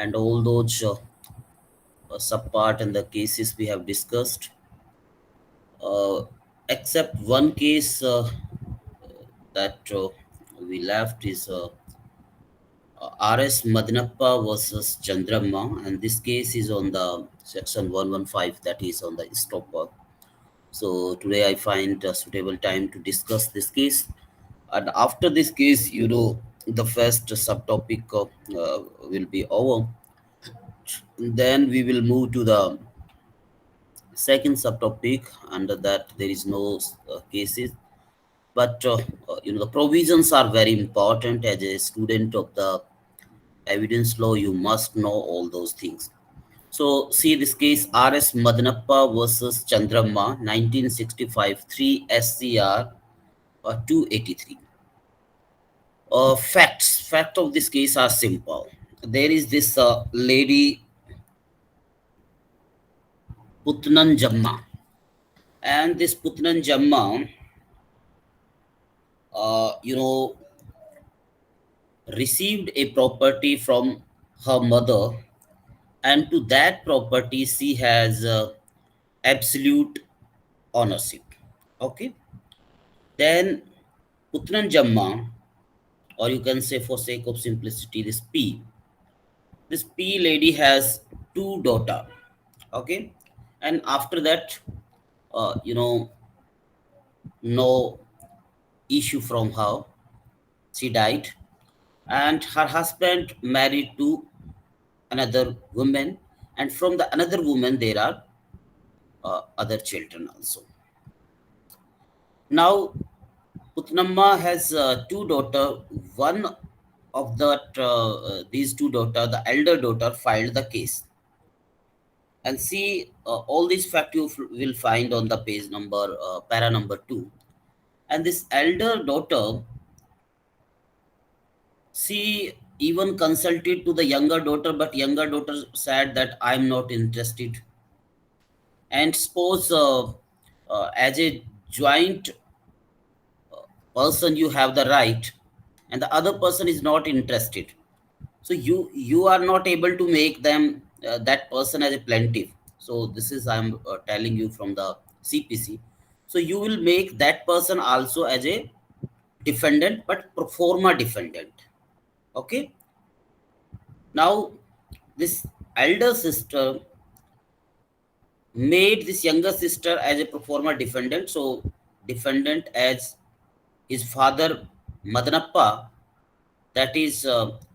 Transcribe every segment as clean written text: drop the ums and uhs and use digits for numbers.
and all those subpart and the cases we have discussed. Uh, except one case that we left is R.S. Madnappa versus Chandramma, and this case is on the section 115, that is on the stopper. So today I find a suitable time to discuss this case. And after this case, the first subtopic will be over. Then we will move to the second subtopic. Under that, there is no cases, but the provisions are very important. As a student of the evidence law, you must know all those things. So, see this case R.S. Madanappa versus Chandramma, 1965, 3 SCR 283. Fact of this case are simple. There is this lady Putnan Jamma, and this Putnan Jamma, uh, you know, received a property from her mother, and to that property she has absolute ownership. Okay, then Putnan Jamma, or you can say for sake of simplicity, this P lady has two daughter. Okay, and after that, uh, you know, no issue from her. She died, and her husband married to another woman, and from the another woman there are other children also. Now Putnamma has two daughter. One of that these two daughter, the elder daughter, filed the case, and see all these fact you will find on the page number para number 2. And this elder daughter, she even consulted to the younger daughter, but younger daughter said that I'm not interested. And suppose as a joint person you have the right, and the other person is not interested, so you are not able to make them that person as a plaintiff. So this is I'm telling you from the CPC. So you will make that person also as a defendant, but pro forma defendant. Okay, now this elder sister made this younger sister as a pro forma defendant. So defendant as his father Madanappa, that is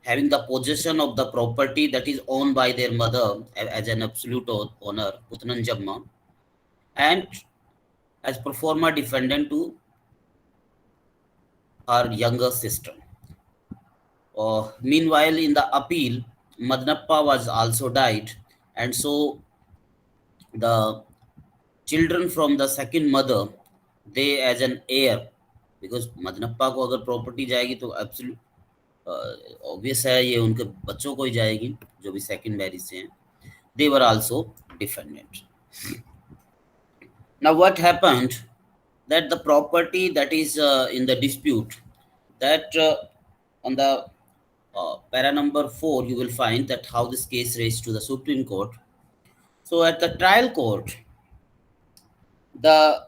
having the possession of the property that is owned by their mother as an absolute owner, Putnanjamma, and as pro forma defendant to her younger sister. Meanwhile, in the appeal, Madnappa was also died, and so the children from the second mother, they as an heir, because Madnappa को अगर property जाएगी तो absolute obvious है ये उनके बच्चों को ही जाएगी जो भी सेकंड मैरिज से हैं. They were also defendant. Now what happened, that the property that is in the dispute, that on the para number 4 you will find that how this case raised to the Supreme Court. So at the trial court, the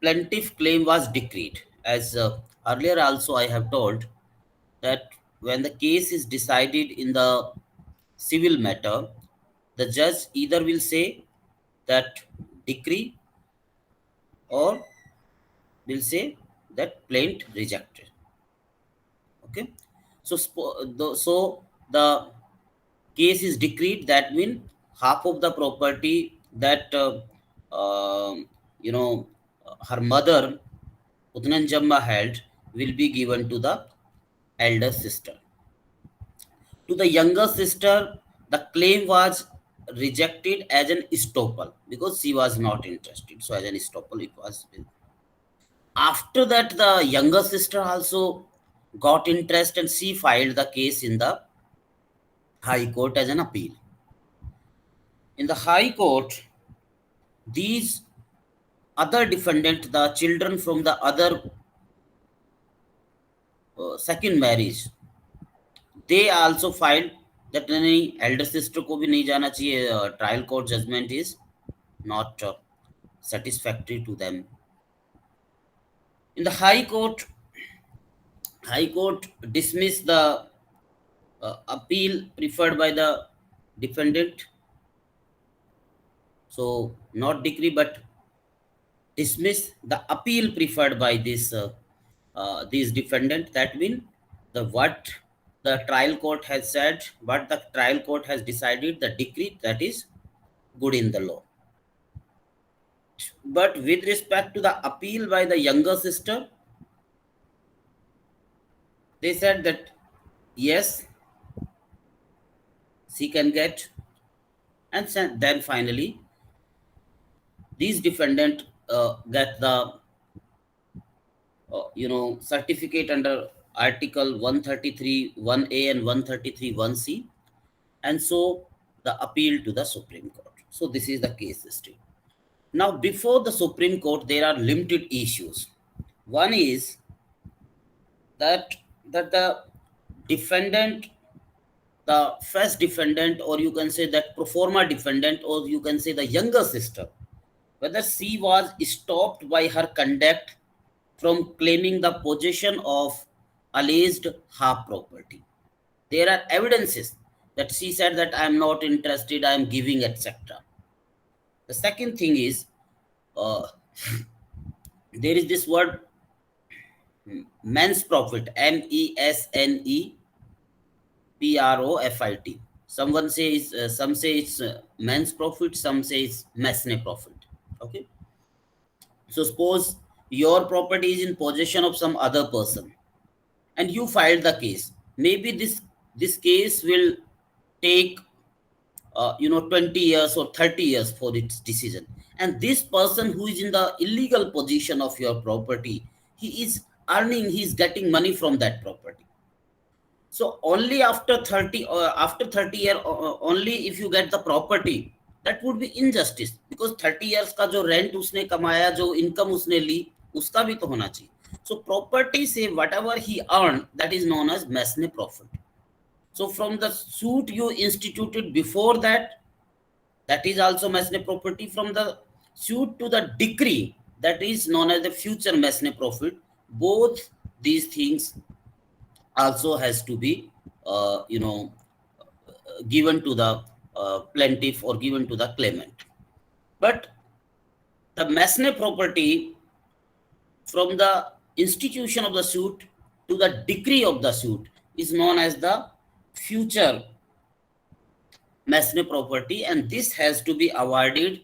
plaintiff claim was decreed. As earlier also I have told that when the case is decided in the civil matter, the judge either will say that decree or will say that plaint rejected. Okay, so the case is decreed. That means half of the property that you know her mother Utnanjamma held will be given to the elder sister. To the younger sister, the claim was rejected as an estoppel because she was not interested. So as an estoppel, it was. After that, the younger sister also got interest and she filed the case in the High Court as an appeal. In the High Court, these other defendant, the children from the other second marriage, they also filed that नहीं elder sister को भी नहीं जाना चाहिए, trial court judgment is not satisfactory to them. In the high court dismissed the appeal preferred by the defendant. So not decree but dismiss the appeal preferred by these defendant. That means the what the trial court has said, what the trial court has decided, the decree that is good in the law. But with respect to the appeal by the younger sister, they said that yes, she can get, and then finally these defendant get the certificate under article 133 1A and 133 1C, and so the appeal to the Supreme Court. So this is the case history. Now before the Supreme Court there are limited issues. One is that the defendant, the first defendant, or you can say that pro forma defendant, or you can say the younger sister, whether she was stopped by her conduct from claiming the possession of alleged half property. There are evidences that she said that I am not interested, I am giving, etc. The second thing is uh, there is this word men's profit, MESNE PROFIT. Someone says, some say it's men's profit, some say it's mesne profit. Okay. So suppose your property is in possession of some other person, and you filed the case. Maybe this case will take 20 years or 30 years for its decision. And this person who is in the illegal possession of your property, he is earning, he is getting money from that property. So only after 30 year only if you get the property, that would be injustice, because 30 years का जो rent उसने कमाया, जो income उसने ली, उसका भी तो होना चाहिए. So property say whatever he earned, that is known as mesne profit. So from the suit you instituted before that, that is also mesne property. From the suit to the decree, that is known as the future mesne profit. Both these things also has to be given to the plaintiff or given to the claimant. But the mesne property, from the institution of the suit to the decree of the suit, is known as the future mesne property, and this has to be awarded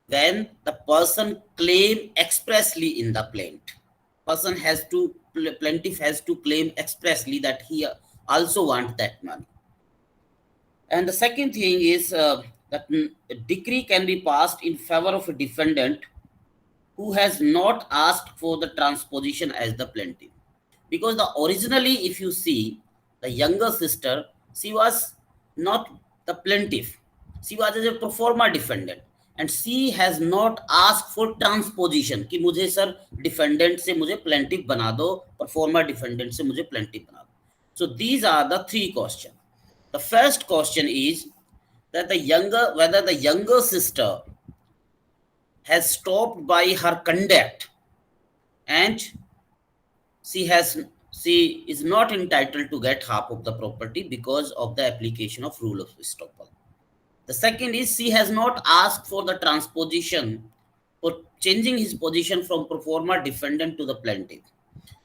when the person claim expressly in the plaint. Plaintiff has to claim expressly that he also want that money. And the second thing is that a decree can be passed in favor of a defendant who has not asked for the transposition as the plaintiff. Because originally, if you see, the younger sister, she was not the plaintiff. She was as a pro forma defendant. And she has not asked for transposition कि मुझे sir defendant से मुझे plaintiff बना दो, pro forma defendant से मुझे plaintiff बना दो. So these are the three questions. The first question is that whether the younger sister has stopped by her conduct and she is not entitled to get half of the property because of the application of rule of estoppel. The second is she has not asked for the transposition for changing his position from pro forma defendant to the plaintiff.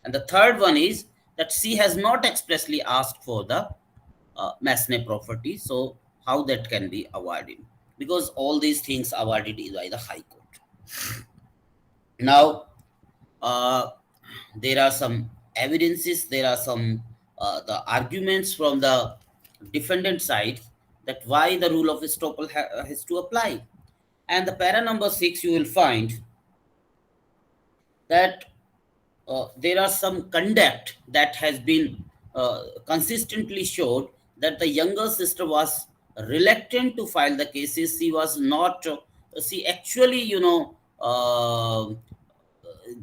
And the third one is that she has not expressly asked for the mesne property. So how that can be awarded? Because all these things awarded by the High Court. Now, there are some evidences, there are some the arguments from the defendant side that why the rule of estoppel has to apply. And the para number 6, you will find that there are some conduct that has been consistently showed that the younger sister was reluctant to file the cases. She was not, she actually,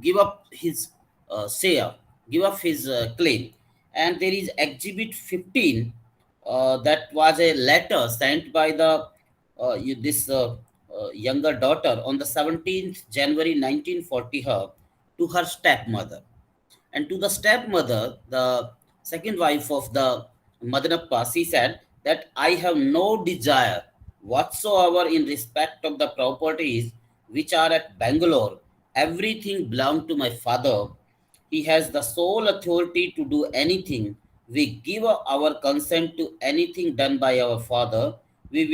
give up his give up his claim. And there is exhibit 15 that was a letter sent by the this younger daughter on the 17th January 1940 to her stepmother. And to the stepmother, the second wife of the Madanappa, she said that I have no desire whatsoever in respect of the properties which are at Bangalore. Everything belonged to my father. He has the sole authority to do anything. We give our consent to anything done by our father. We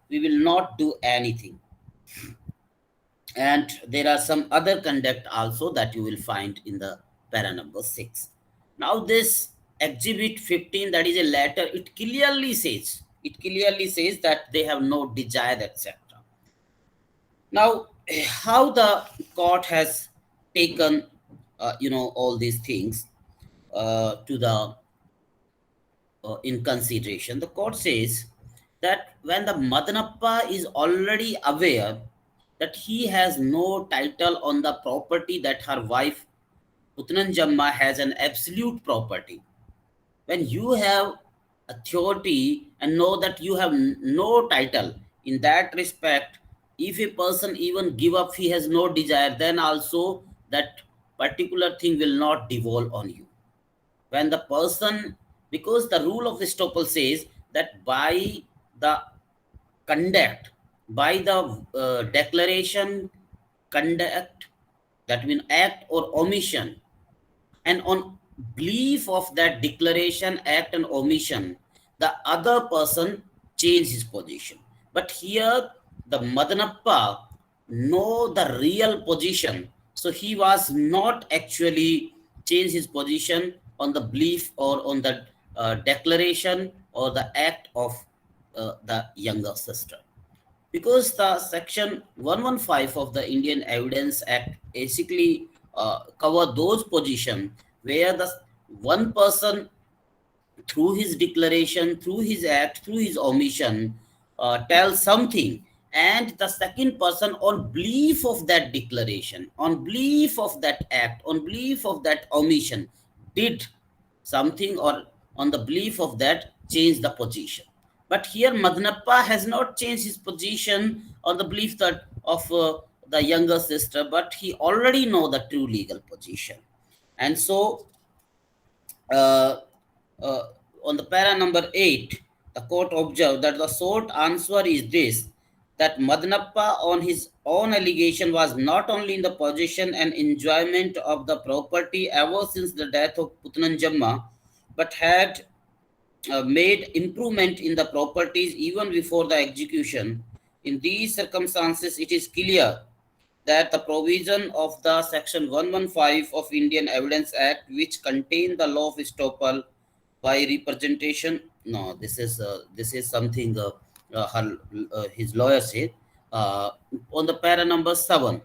will not do anything. And there are some other conduct also that you will find in the para number 6. Now this exhibit 15, that is a letter, it clearly says that they have no desire, etc. Now how the court has taken all these things to the in consideration. The court says that when the Madanappa is already aware that he has no title on the property, that her wife Putnanjamma has an absolute property. When you have authority and know that you have no title, in that respect, if a person even give up, he has no desire, then also that particular thing will not devolve on you. When the person, because the rule of estoppel says that by the conduct, by the declaration, conduct, that means act or omission, and on belief of that declaration, act and omission, the other person change his position. But here the Madanappa know the real position, so he was not actually change his position on the belief or on the declaration or the act of the younger sister, because the section 115 of the Indian Evidence Act basically cover those positions where the one person, through his declaration, through his act, through his omission, tells something, and the second person, on belief of that declaration, on belief of that act, on belief of that omission, did something, or on the belief of that change the position. But here Madnappa has not changed his position on the belief that of the younger sister, but he already know the true legal position. And so uh, uh, on the para number 8, the court observed that the short answer is this, that Madnappa on his own allegation was not only in the possession and enjoyment of the property ever since the death of Putnanjamma, but had made improvement in the properties even before the execution. In these circumstances, it is clear that the provision of the section 115 of Indian Evidence Act, which contain the law of estoppel by representation, no, this is something his lawyer said uh, on the para number 7.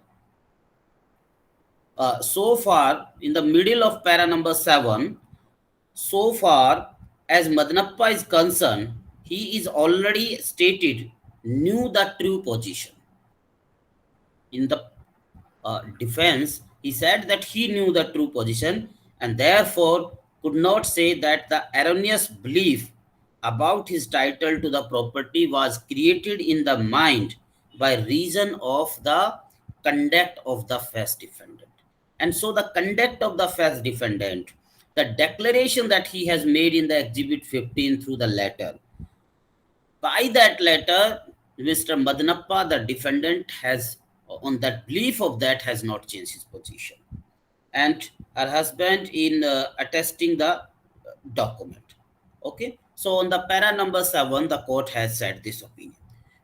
So far, in the middle of para number 7, so far as Madnappa is concerned, he is already stated knew the true position. In the defense, he said that he knew the true position and therefore could not say that the erroneous belief about his title to the property was created in the mind by reason of the conduct of the first defendant. And so the conduct of the first defendant, the declaration that he has made in the exhibit 15 through the letter, by that letter, Mr. Madnappa, the defendant, has, on that belief of that, has not changed his position. And her husband in attesting the document. Okay. So on the para number 7, the court has said this opinion.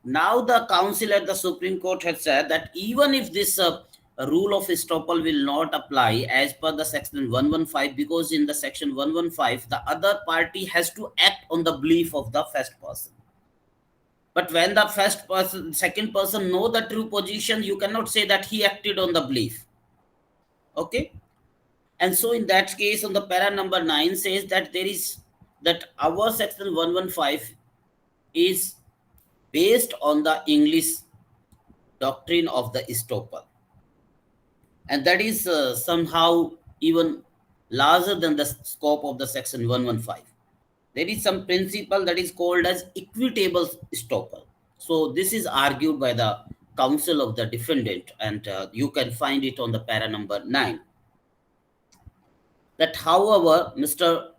Now the council at the Supreme Court has said that even if this rule of estoppel will not apply as per the section 115, because in the section 115, the other party has to act on the belief of the first person. But when the first person, second person know the true position, you cannot say that he acted on the belief. Okay. And so in that case, on the para number 9 says that there is, that our section 115 is based on the English doctrine of the estoppel. And that is somehow even larger than the scope of the section 115. there is some principle that is called as equitable estoppel. So this is argued by the counsel of the defendant, and you can find it on the para number 9. That, however, Mr.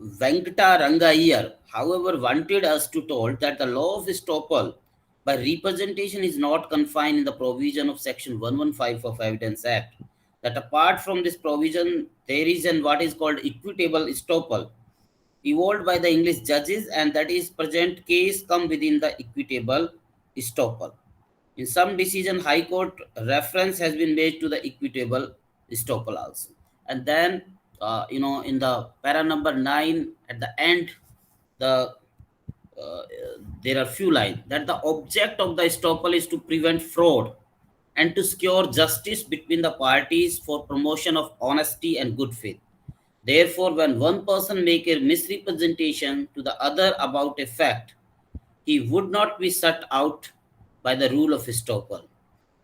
Venkata Ranga Iyer, however, wanted us to told that the law of estoppel by representation is not confined in the provision of Section 115 of Evidence Act. That apart from this provision, there is an what is called equitable estoppel, evolved by the English judges, and that is present case come within the equitable estoppel. In some decision, High Court reference has been made to the equitable estoppel also. And then, in the para number 9, at the end, the uh, there are few lines that the object of the estoppel is to prevent fraud and to secure justice between the parties for promotion of honesty and good faith. Therefore, when one person make a misrepresentation to the other about a fact, he would not be shut out by the rule of estoppel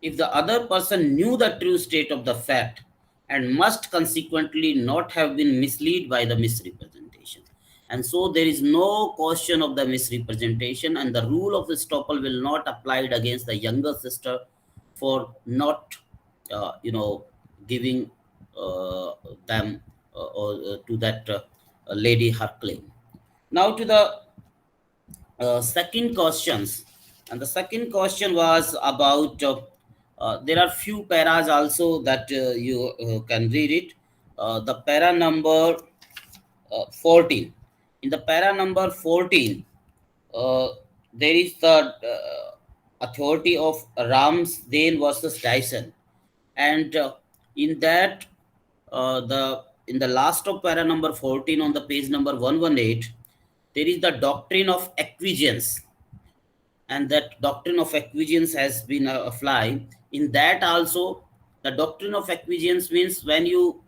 if the other person knew the true state of the fact and must consequently not have been misled by the misrepresentation. And so there is no question of the misrepresentation, and the rule of estoppel will not apply against the younger sister for not, giving them or to that lady her claim. Now to the second questions, and the second question was about there are few paras also that you can read it. The para number 14. In the para number 14, uh, there is the authority of Ramsden versus Dyson, and in that the in the last of para number 14 on the page number 118, there is the doctrine of acquiescence, and that doctrine of acquiescence has been applied. In that also, the doctrine of acquiescence means when you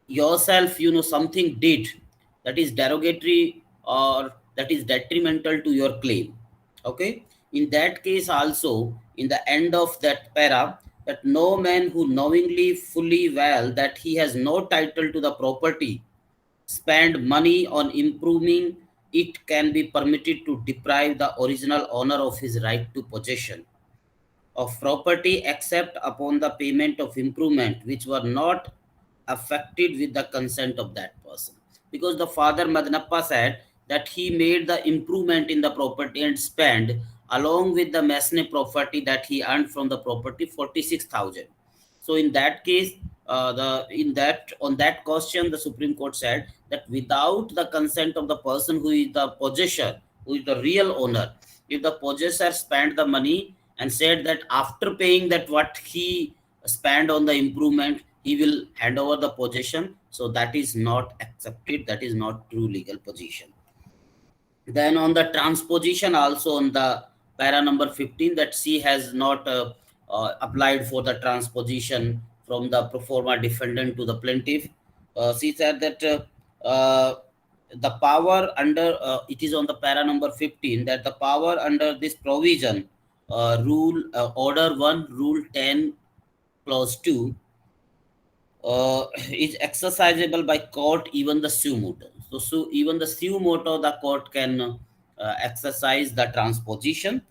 yourself something did that is derogatory or that is detrimental to your claim. Okay, in that case also, in the end of that para, that no man who knowingly fully well that he has no title to the property spend money on improving it can be permitted to deprive the original owner of his right to possession of property except upon the payment of improvement which were not affected with the consent of that person. Because the father Madnappa said that he made the improvement in the property and spent along with the masonry property that he earned from the property 46,000. So in that case, the in that on that question, the Supreme Court said that without the consent of the person who is the possessor, who is the real owner, if the possessor spent the money and said that after paying that what he spent on the improvement, he will hand over the possession. So that is not accepted. That is not true legal position. Then on the transposition, also on the para number 15, that she has not applied for the transposition from the pro forma defendant to the plaintiff. She said that the power under, it is on the para number 15, that the power under this provision, rule order 1, rule 10, clause 2, is exercisable by court, even the suo motu. So even the suo motu, the court can exercise the transposition.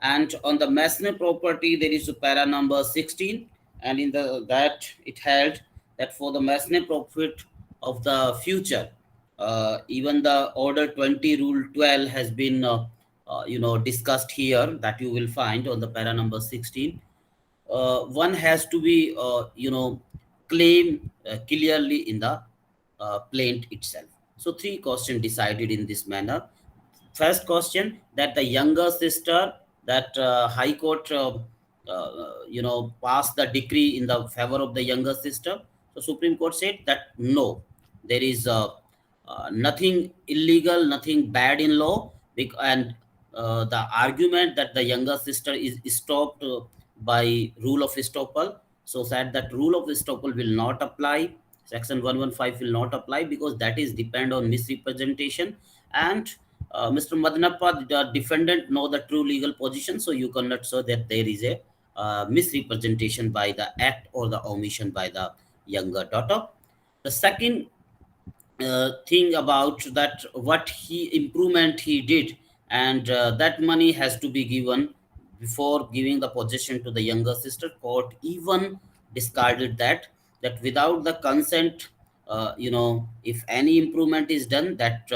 And on the masonry property, there is a para number 16, and in the that it held that for the masonry profit of the future, even the order 20 rule 12 has been discussed here, that you will find on the para number 16. One has to be claim clearly in the plaint itself. So three questions decided in this manner. First question, that the younger sister, that High Court passed the decree in the favor of the younger sister. So Supreme Court said that no, there is nothing illegal, nothing bad in law, and the argument that the younger sister is stopped by rule of estoppel, so said that rule of estoppel will not apply. Section 115 will not apply because that is depend on misrepresentation. And Mr. Madnappa, the defendant, know the true legal position, so you cannot say that there is a misrepresentation by the act or the omission by the younger daughter. The second thing about that what he improvement he did, and that money has to be given before giving the possession to the younger sister. Court even discarded that without the consent, if any improvement is done, that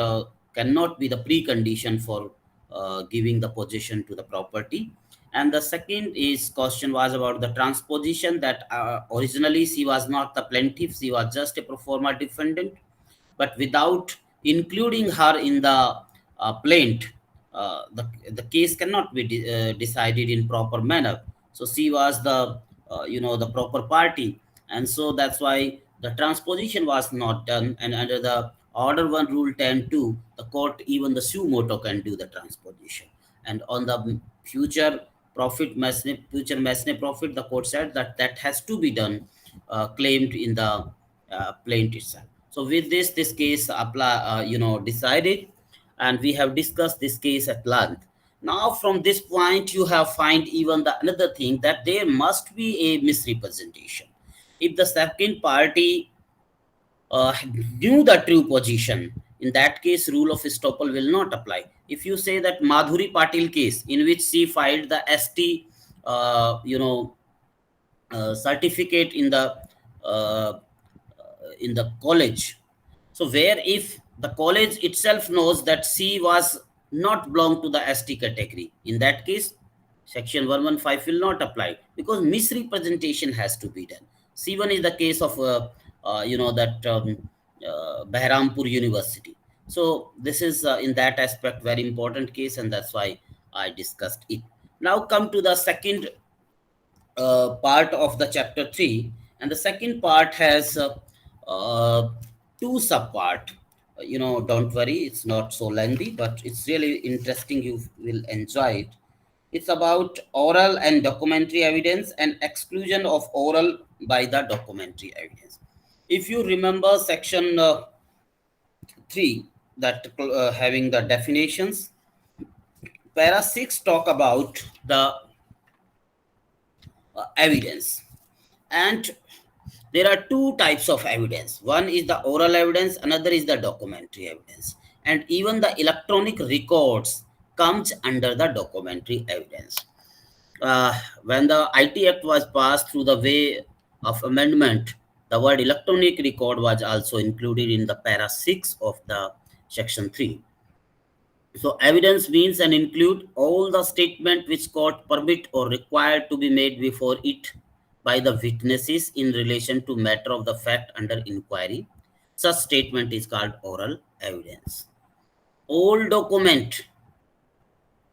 cannot be the precondition for giving the possession to the property. And the second is question was about the transposition, that originally she was not the plaintiff, she was just a pro forma defendant, but without including her in the plaint, the case cannot be decided in proper manner. So she was the proper party, and so that's why the transposition was not done. And under the Order 1 Rule 10(2), the court, even the suo moto, can do the transposition. And on the future mesne profit, the court said that that has to be done, claimed in the plaint itself. So with this case decided, and we have discussed this case at length. Now from this point, you have find even the another thing, that there must be a misrepresentation. If the second party knew the true position, in that case rule of estoppel will not apply. If you say that Madhuri Patil case, in which she filed the ST certificate uh, in the college, so where if the college itself knows that she was not belong to the ST category, in that case section 115 will not apply, because misrepresentation has to be done. C1 is the case of that Behrampur University. So this is in that aspect very important case, and that's why I discussed it. Now come to the second part of the chapter 3, and the second part has uh, two subpart. Don't worry, it's not so lengthy, but it's really interesting, you will enjoy it. It's about oral and documentary evidence, and exclusion of oral by the documentary evidence. If you remember section 3, that having the definitions, para 6 talk about the evidence. And there are two types of evidence. One is the oral evidence, another is the documentary evidence. And even the electronic records comes under the documentary evidence. When the IT Act was passed through the way of amendment, the word electronic record was also included in the para 6 of the section 3. So evidence means and include all the statement which court permit or required to be made before it by the witnesses in relation to matter of the fact under inquiry. Such statement is called oral evidence. All document,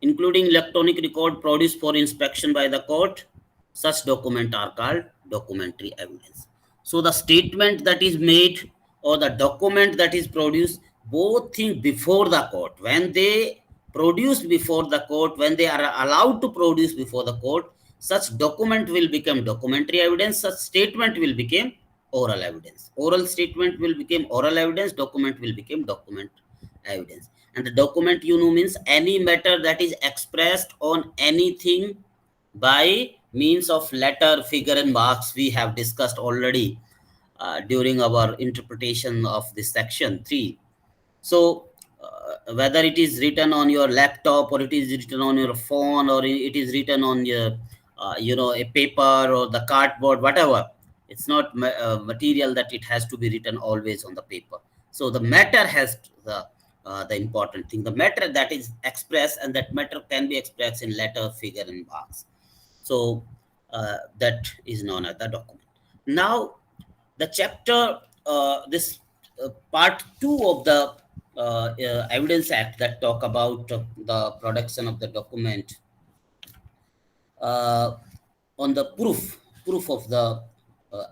including electronic record produced for inspection by the court, such document are called documentary evidence. So the statement that is made or the document that is produced, both things before the court, when they produce before the court, when they are allowed to produce before the court, such document will become documentary evidence, such statement will become oral evidence. Oral statement will become oral evidence, document will become document evidence. And the document, means any matter that is expressed on anything by means of letter, figure, and marks. We have discussed already during our interpretation of this section 3. So whether it is written on your laptop, or it is written on your phone, or it is written on your a paper or the cardboard, whatever, it's not material that it has to be written always on the paper. So the matter has the important thing, the matter that is expressed, and that matter can be expressed in letter, figure, and marks. So that is known as the document. Now the chapter this part 2 of the Evidence Act, that talk about the production of the document uh, on the proof of the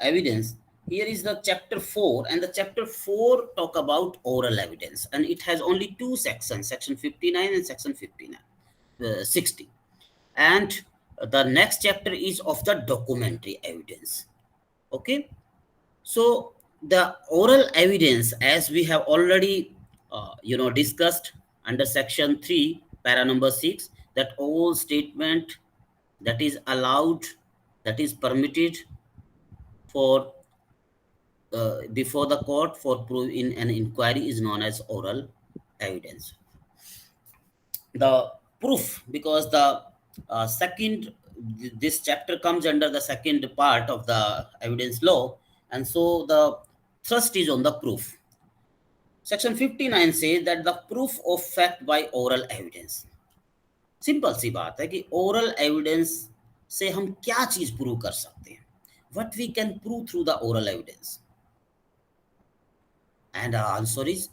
evidence. Here is the chapter 4, and the chapter 4 talk about oral evidence, and it has only two sections, section 59 and section 59 60. And the next chapter is of the documentary evidence. Okay, so the oral evidence, as we have already discussed under section 3, para number 6, that all statement that is allowed, that is permitted for before the court for proof in an inquiry is known as oral evidence. The proof, because the second, this chapter comes under the second part of the evidence law, and so the thrust is on the proof. Section 59 says that the proof of fact by oral evidence. Simple सी बात है कि oral evidence से हम क्या चीज prove कर सकते हैं, what we can prove through the oral evidence, and our answer is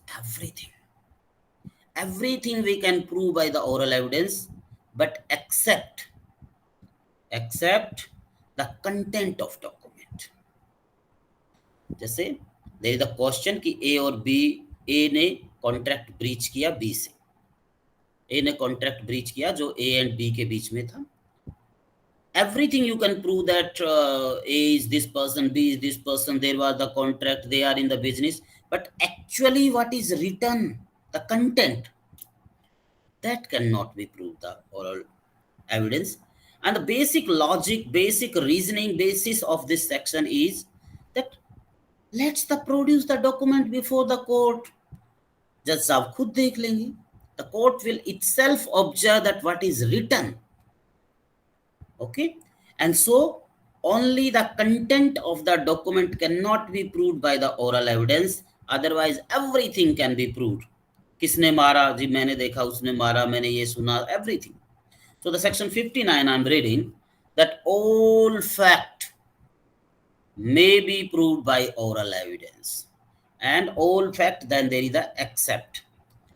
everything we can prove by the oral evidence, but except the content of document. जैसे देयर इज द क्वेश्चन कि ए और B, ए ने contract breach किया B से, ए ने contract breach किया जो A and B के बीच में था. Everything you can prove that A is this person, B is this person, there was the contract, they are in the business, but actually what is written, the content, that cannot be proved the oral evidence. And the basic logic, basic reasoning basis of this section is that let's the produce the document before the court. जज साहब खुद देख लेंगे. The court will itself observe that what is written. Okay, and so only the content of the document cannot be proved by the oral evidence, otherwise everything can be proved. किसने मारा जी, मैंने देखा उसने मारा, मैंने ये सुना, everything. So the section 59 I'm reading that all fact may be proved by oral evidence, and all fact, then there is the except.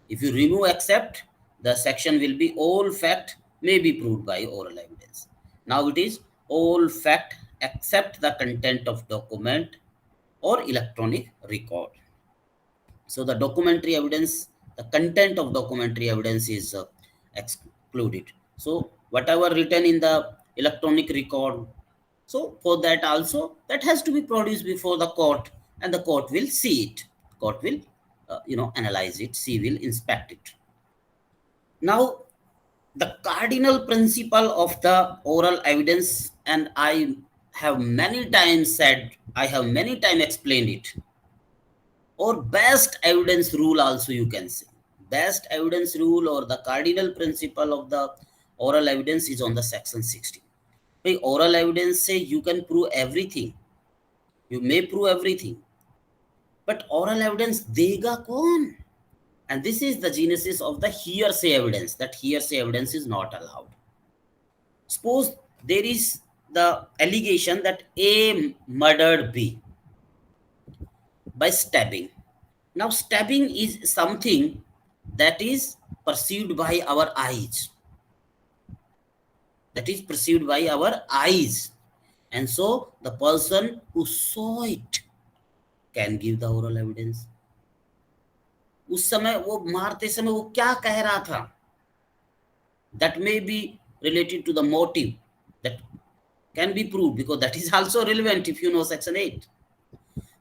If you remove except, the section will be all fact may be proved by oral evidence. Now it is all fact except the content of document or electronic record. So the documentary evidence, the content of documentary evidence is excluded. So whatever written in the electronic record, so for that also, that has to be produced before the court, and the court will see it. Court will analyze it, see, will inspect it. Now the cardinal principle of the oral evidence, and I have many times said, I have many times explained it, or best evidence rule also you can say. Best evidence rule or the cardinal principle of the oral evidence is on the section 60. By oral evidence say you can prove everything, you may prove everything, but oral evidence dega kaun? And this is the genesis of the hearsay evidence, that hearsay evidence is not allowed. Suppose there is the allegation that A murdered B by stabbing. Now stabbing is something that is perceived by our eyes. That is perceived by our eyes. And so the person who saw it can give the oral evidence. उस समय वो मारते समय वो क्या कह रहा था, that may be related to the motive, that can be proved, because that is also relevant if you know section 8.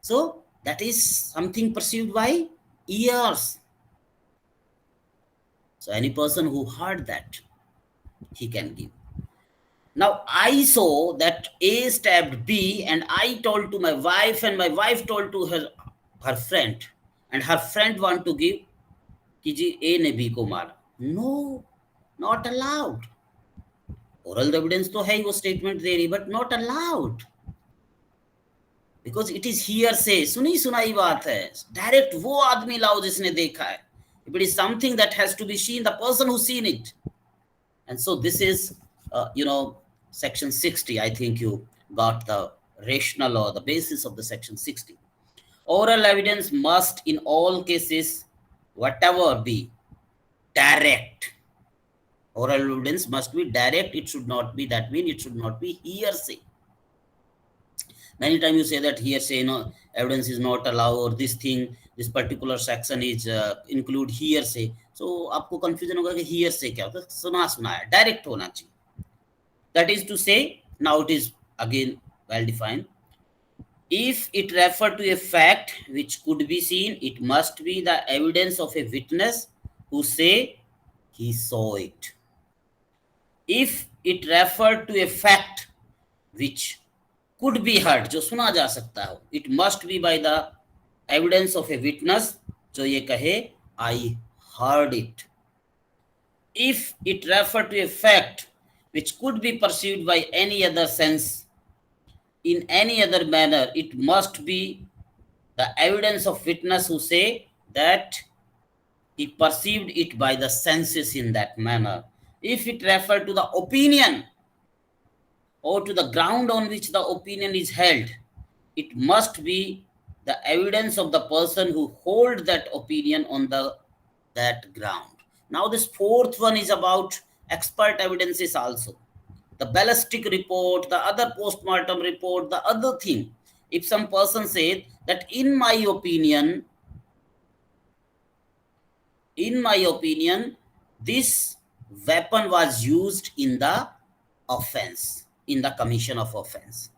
So that is something perceived by ears. So any person who heard that, he can give. Now I saw that A stabbed B, and I told to my wife, and my wife told to her friend, and her friend want to give कि जी ए ने B को मारा. No, not allowed. Oral evidence तो है ही, वो statement दे रही, but not allowed, because it is hearsay, सुनी सुनाई बात है. डायरेक्ट वो आदमी लाओ जिसने देखा है. If it is something that has to be seen, the person who seen it. And so this is section 60. I think you got the rationale or the basis of the section 60. Oral evidence must in all cases, whatever be, direct. Oral evidence must be direct. It should not be, that means it should not be hearsay. Many times you say that hearsay, evidence is not allowed, or this thing, this particular section is include hearsay. So आपको confusion होगा कि hearsay क्या होता है. सुना सुना है, direct होना चाहिए. That is to say, now it is again well defined. If it refer to a fact which could be seen, it must be the evidence of a witness who say he saw it. If it refer to a fact which could be heard, जो सुना जा सकता हो. It must be by the evidence of a witness, जो ये कहे I heard it. If it refer to a fact which could be perceived by any other sense in any other manner, it must be the evidence of witness who say that he perceived it by the senses in that manner. If it refer to the opinion or to the ground on which the opinion is held, it must be the evidence of the person who hold that opinion on that ground. Now this fourth one is about expert evidences also. The ballistic report, the other postmortem report, the other thing. If some person said that in my opinion, this weapon was used in the offense, in the commission of offense,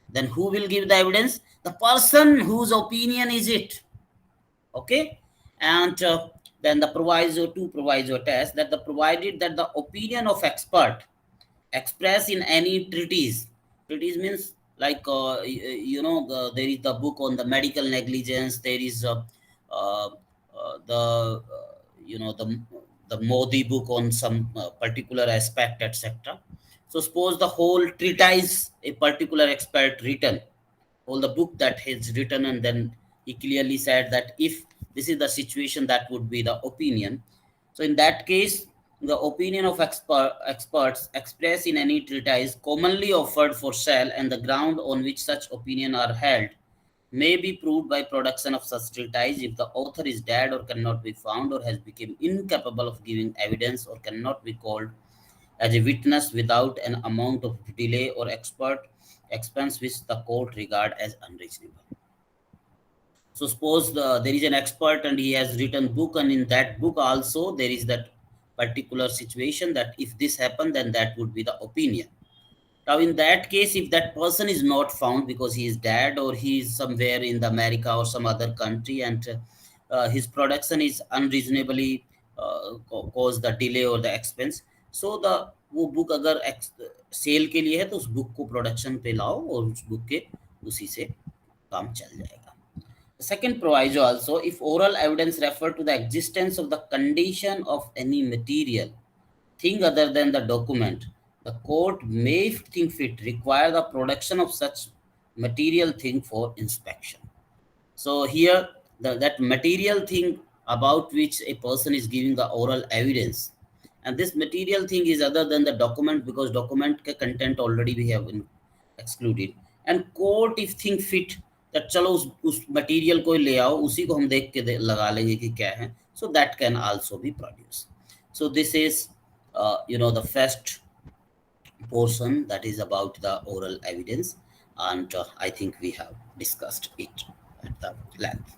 then who will give the evidence? The person whose opinion is it. Okay. And then the proviso test, that the provided that the opinion of expert expressed in any treatise means like there is the book on the medical negligence, there is the the Modi book on some particular aspect, etc. So suppose the whole treatise a particular expert written, all the book that he's written, and then he clearly said that if this is the situation, that would be the opinion. So in that case, the opinion of experts expressed in any treatise commonly offered for sale, and the ground on which such opinion are held, may be proved by production of such treatise if the author is dead or cannot be found, or has become incapable of giving evidence, or cannot be called as a witness without an amount of delay or expert expense which the court regard as unreasonable. So suppose there is an expert and he has written book, and in that book also there is that particular situation that if this happened, then that would be the opinion. Now in that case, if that person is not found because he is dead, or he is somewhere in the America or some other country, and his production is unreasonably cause the delay or the expense, so the वो book अगर cell के लिए है तो उस book को production पे लाओ, और उस बुक के उसी से काम चल जाएगा. Second proviso also, if oral evidence refer to the existence of the condition of any material thing other than the document, the court may, if think fit, require the production of such material thing for inspection. So here, that material thing about which a person is giving the oral evidence, and this material thing is other than the document, because document के content already we have excluded, and court if think fit that चलो उस material को ले आओ, उसी को हम देख के लगा लेंगे कि क्या है, so that can also be produced. So this is the first portion, that is about the oral evidence, and I think we have discussed it at the length.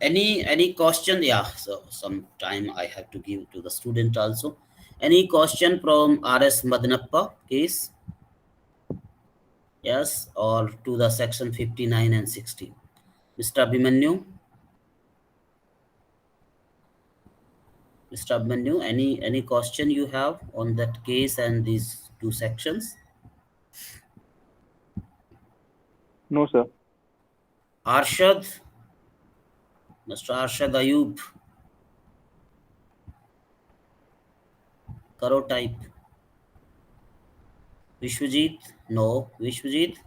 Any question? Yeah, so some time I have to give to the student also. Any question from RS Madanappa case? Yes, or to the section 59 and 60. Mr. Abhimanyu? Mr. Abhimanyu, any question you have on that case and these two sections? No, sir. Arshad? Mr. Arshad Ayub? Karo type. Vishwajit? No. Vishwajit?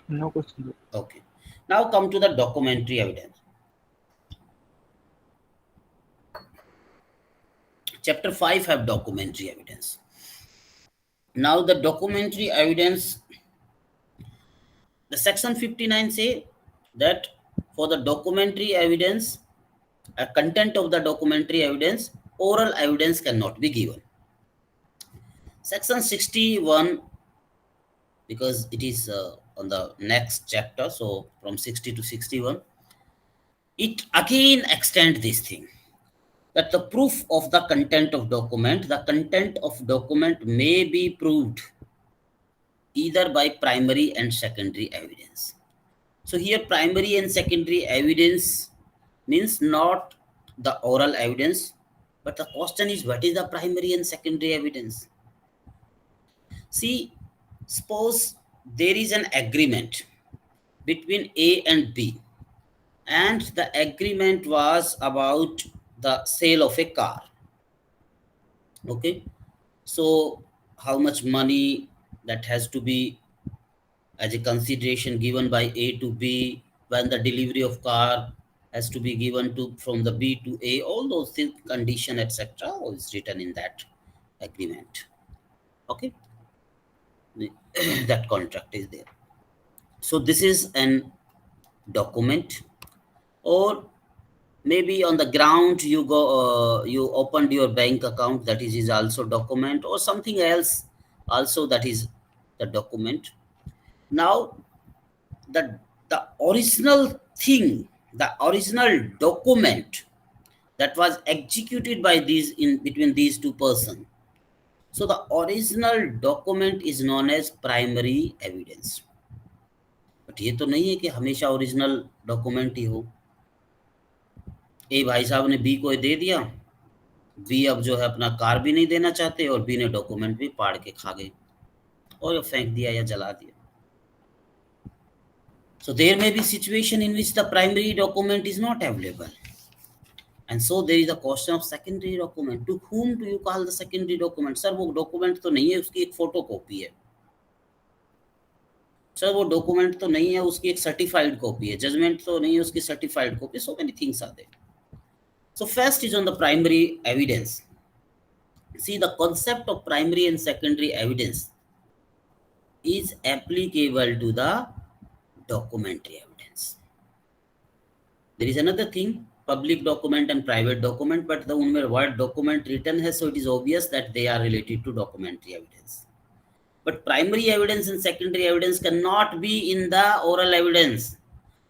No question. Okay. Now come to the documentary evidence. Chapter 5 have documentary evidence. Now the documentary evidence, the section 59 say that for the documentary evidence, a content of the documentary evidence, oral evidence cannot be given. Section 61, because it is on the next chapter, so from 60 to 61, it again extend this thing, that the proof of the content of document may be proved either by primary and secondary evidence. So here primary and secondary evidence means not the oral evidence, but the question is, what is the primary and secondary evidence? See, Suppose there is an agreement between A and B, and the agreement was about the sale of a car. Okay, so how much money that has to be as a consideration given by A to B, when the delivery of car has to be given to from the B to A, all those things, condition, etc., all is written in that agreement. Okay, that contract is there. So this is an document, or maybe on the ground you go, you opened your bank account, that is also document, or something else also, that is the document. Now the the original thing, the original document that was executed by these in between these two persons, so the original document is known as primary evidence. But ये तो नहीं है कि हमेशा original document ही हो। ए भाई साहब ने बी को दे दिया, बी अब जो है अपना कार भी नहीं देना चाहते, और बी ने डॉक्यूमेंट भी पाड़ के खा गए और फेंक दिया या जला दिया। So there may be situation in which the primary document is not available, and so there is a question of secondary document. To whom do you call the secondary document? Sir वो document तो नहीं है, उसकी एक photo copy है। Sir वो document तो नहीं है, उसकी एक सर्टिफाइड कॉपी है। जजमेंट तो नहीं है, उसकी certified copy. So many things are there. So first is on the primary evidence. See, the concept of primary and secondary evidence is applicable to the documentary evidence. There is another thing, public document and private document, but the word document written has, so it is obvious that they are related to documentary evidence. But primary evidence and secondary evidence cannot be in the oral evidence.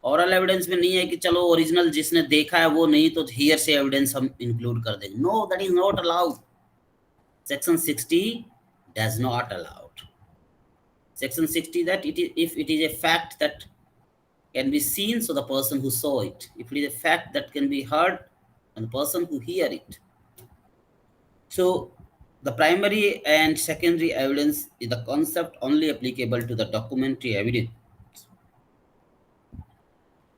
Oral evidence में नहीं है कि चलो original जिसने देखा है वो नहीं तो हियर से एविडेंस हम इंक्लूड कर देंगे। No, that is not allowed. Section 60 does not allow. Section 60 that it is, if it is a fact that can be seen, so the person who saw it. If it is a fact that can be heard, and the person who hear it. So the primary and secondary evidence is the concept only applicable to the documentary evidence.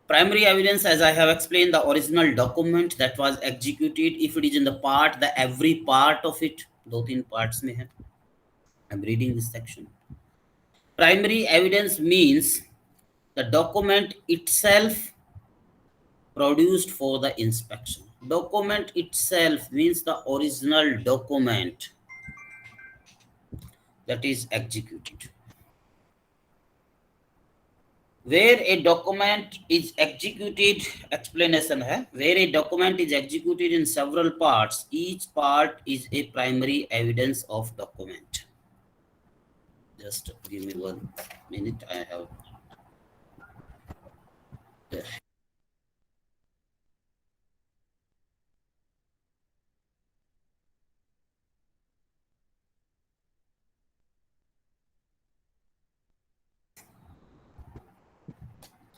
Primary evidence, as I have explained, the original document that was executed, if it is in the part, the every part of it, 2-3 parts mein hai. I'm reading this section. Primary evidence means the document itself produced for the inspection. Document itself means the original document that is executed. Where a document is executed, explanation hai, where a document is executed in several parts, each part is a primary evidence of document. Just give me 1 minute, I have.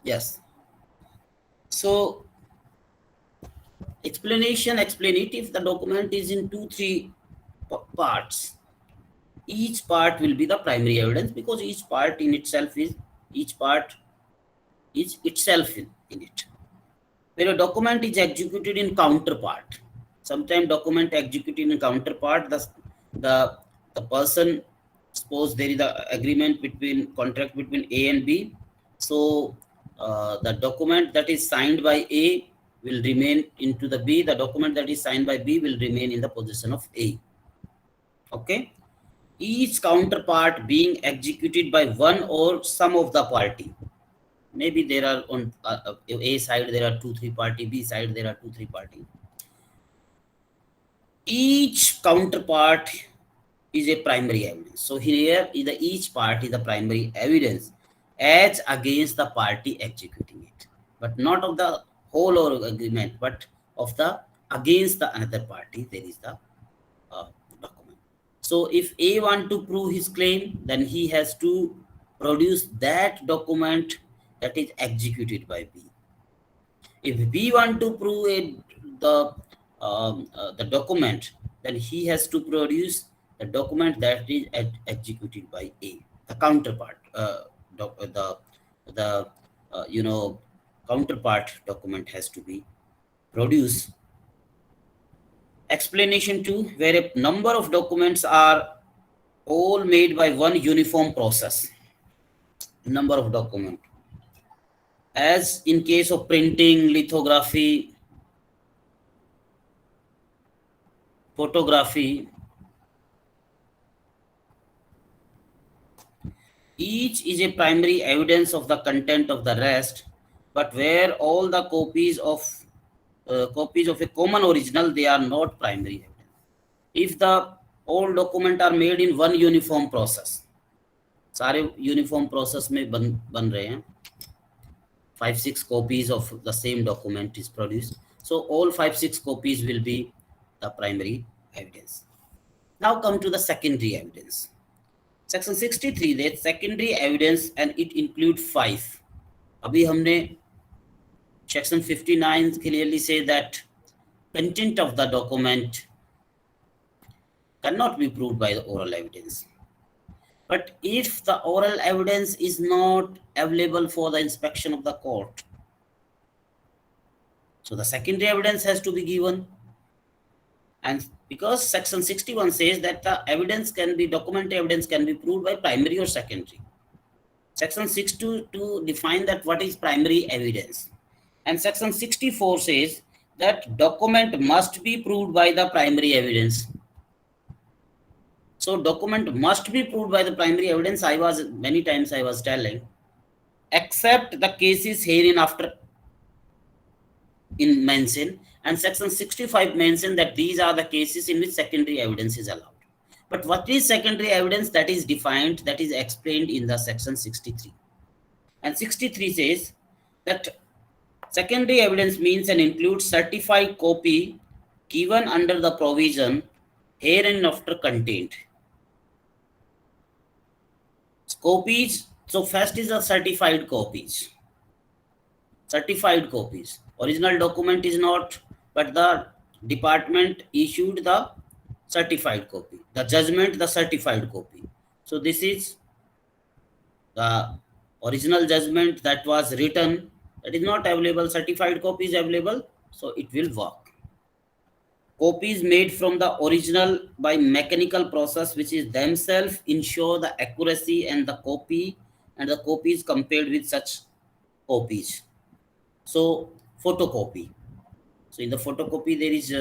Yes. So explanation, explain it. If the document is in 2-3 parts, each part will be the primary evidence, because each part in itself is, each part is itself in it. When a document is executed in counterpart, sometimes document executed in counterpart, the person, suppose there is a agreement between, contract between A and B, so the document that is signed by A will remain into the B, the document that is signed by B will remain in the possession of A. Okay, each counterpart being executed by one or some of the party. Maybe there are on A side there are 2-3 party, B side there are 2-3 party. Each counterpart is a primary evidence. So here each part is the primary evidence as against the party executing it, but not of the whole or agreement, but of the against the another party there is the document. So if A want to prove his claim, then he has to produce that document that is executed by B. If B want to prove the document, then he has to produce the document that is executed by A. the counterpart, the counterpart document has to be produced. Explanation 2, where a number of documents are all made by one uniform process. Number of documents, as in case of printing, lithography, photography, each is a primary evidence of the content of the rest, but where all the copies of a common original, they are not primary evidence. If the all document are made in one uniform process, सारे uniform process में बन रहे हैं, 5-6 copies of the same document is produced, so all 5-6 copies will be the primary evidence. Now come to the secondary evidence. Section 63, that secondary evidence and it include 5. अभी हमने section 59 clearly say that content of the document cannot be proved by the oral evidence. But if the oral evidence is not available for the inspection of the court, so the secondary evidence has to be given. And because section 61 says that the evidence can be, document evidence can be proved by primary or secondary. Section 62 define that what is primary evidence. And section 64 says that document must be proved by the primary evidence. So document must be proved by the primary evidence. Many times I was telling, except the cases hereinafter in mention, and section 65 mention that these are the cases in which secondary evidence is allowed. But what is secondary evidence? That is defined, that is explained in the section 63. And 63 says that secondary evidence means and includes certified copy given under the provision hereinafter contained. Copies, so first is the certified copies. Certified copies. Original document is not, but the department issued the certified copy. The judgment, the certified copy. So this is the original judgment that was written, that is not available. Certified copy is available, so it will work. Copies made from the original by mechanical process, which is themselves ensure the accuracy and the copy, and the copies compared with such copies. So photocopy. So in the photocopy, there is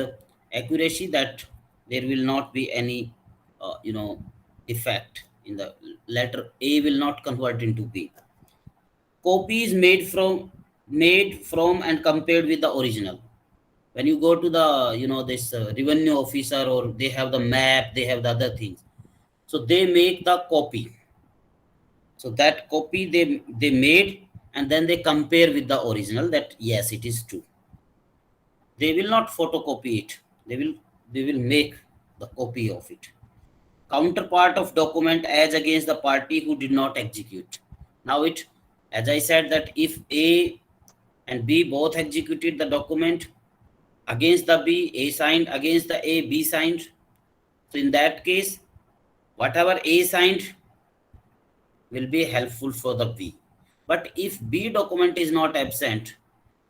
accuracy that there will not be any, defect in the letter A will not convert into B. Copies made from and compared with the original. When you go to the, this revenue officer, or they have the map, they have the other things. So they make the copy. So that copy they made, and then they compare with the original that yes, it is true. They will not photocopy it. They will make the copy of it. Counterpart of document as against the party who did not execute. Now as I said, that if A and B both executed the document against the B, A signed, against the A, B signed. So in that case, whatever A signed will be helpful for the B. But if B document is not absent,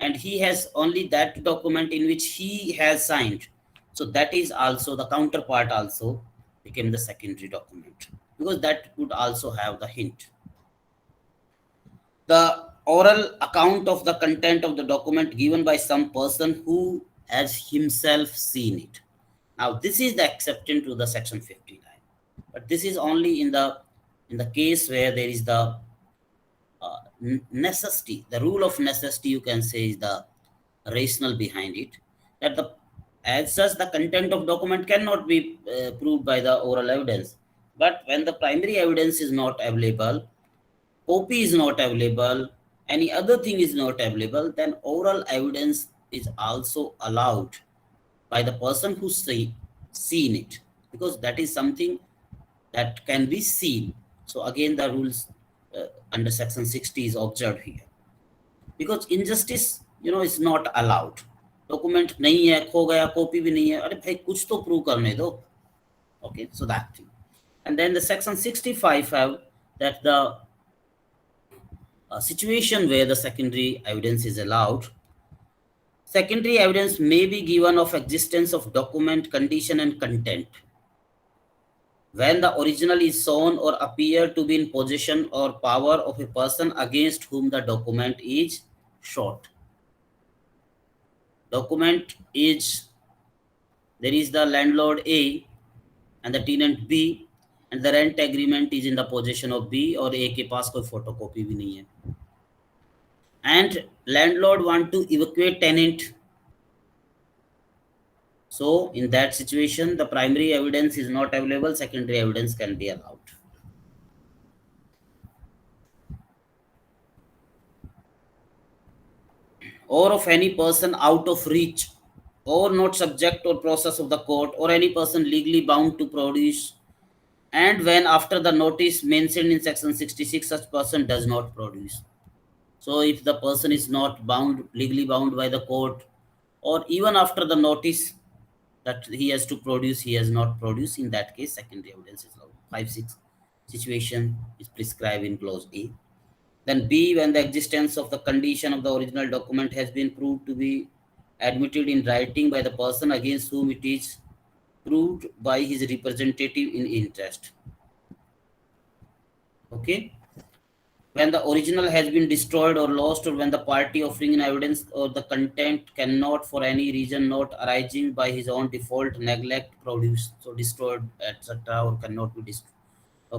and he has only that document in which he has signed, so that is also, the counterpart also became the secondary document, because that would also have the hint. The oral account of the content of the document given by some person who has himself seen it. Now this is the exception to the section 59, but this is only in the case where there is the necessity. The rule of necessity, you can say, is the rationale behind it, that as such the content of document cannot be proved by the oral evidence. But when the primary evidence is not available, copy is not available, any other thing is not available, then oral evidence is also allowed by the person who seen it, because that is something that can be seen. So again, the rules under section 60 is observed here, because injustice, is not allowed. Document nahi hai, kho gaya, copy bhi nahi hai, अरे भाई कुछ तो prove करने दो. Okay, so that thing. And then the section 65 have that the situation where the secondary evidence is allowed, secondary evidence may be given of existence of document, condition, and content when the original is shown or appear to be in possession or power of a person against whom the document is sought. Document is, there is the landlord A and the tenant B, and the rent agreement is in the possession of B और A के पास कोई photocopy भी नहीं है. And landlord want to evacuate tenant. So in that situation, the primary evidence is not available, secondary evidence can be allowed. Or of any person out of reach or not subject or process of the court, or any person legally bound to produce, and when after the notice mentioned in section 66 such person does not produce. So if the person is not bound, legally bound by the court, or even after the notice that he has to produce, he has not produced, in that case secondary evidence is allowed. 5-6 situation is prescribed in clause A. Then B, when the existence of the condition of the original document has been proved to be admitted in writing by the person against whom it is proved by his representative in interest. Okay. When the original has been destroyed or lost, or when the party offering an evidence or the content cannot for any reason not arising by his own default, neglect, produce. So destroyed, etc., or cannot be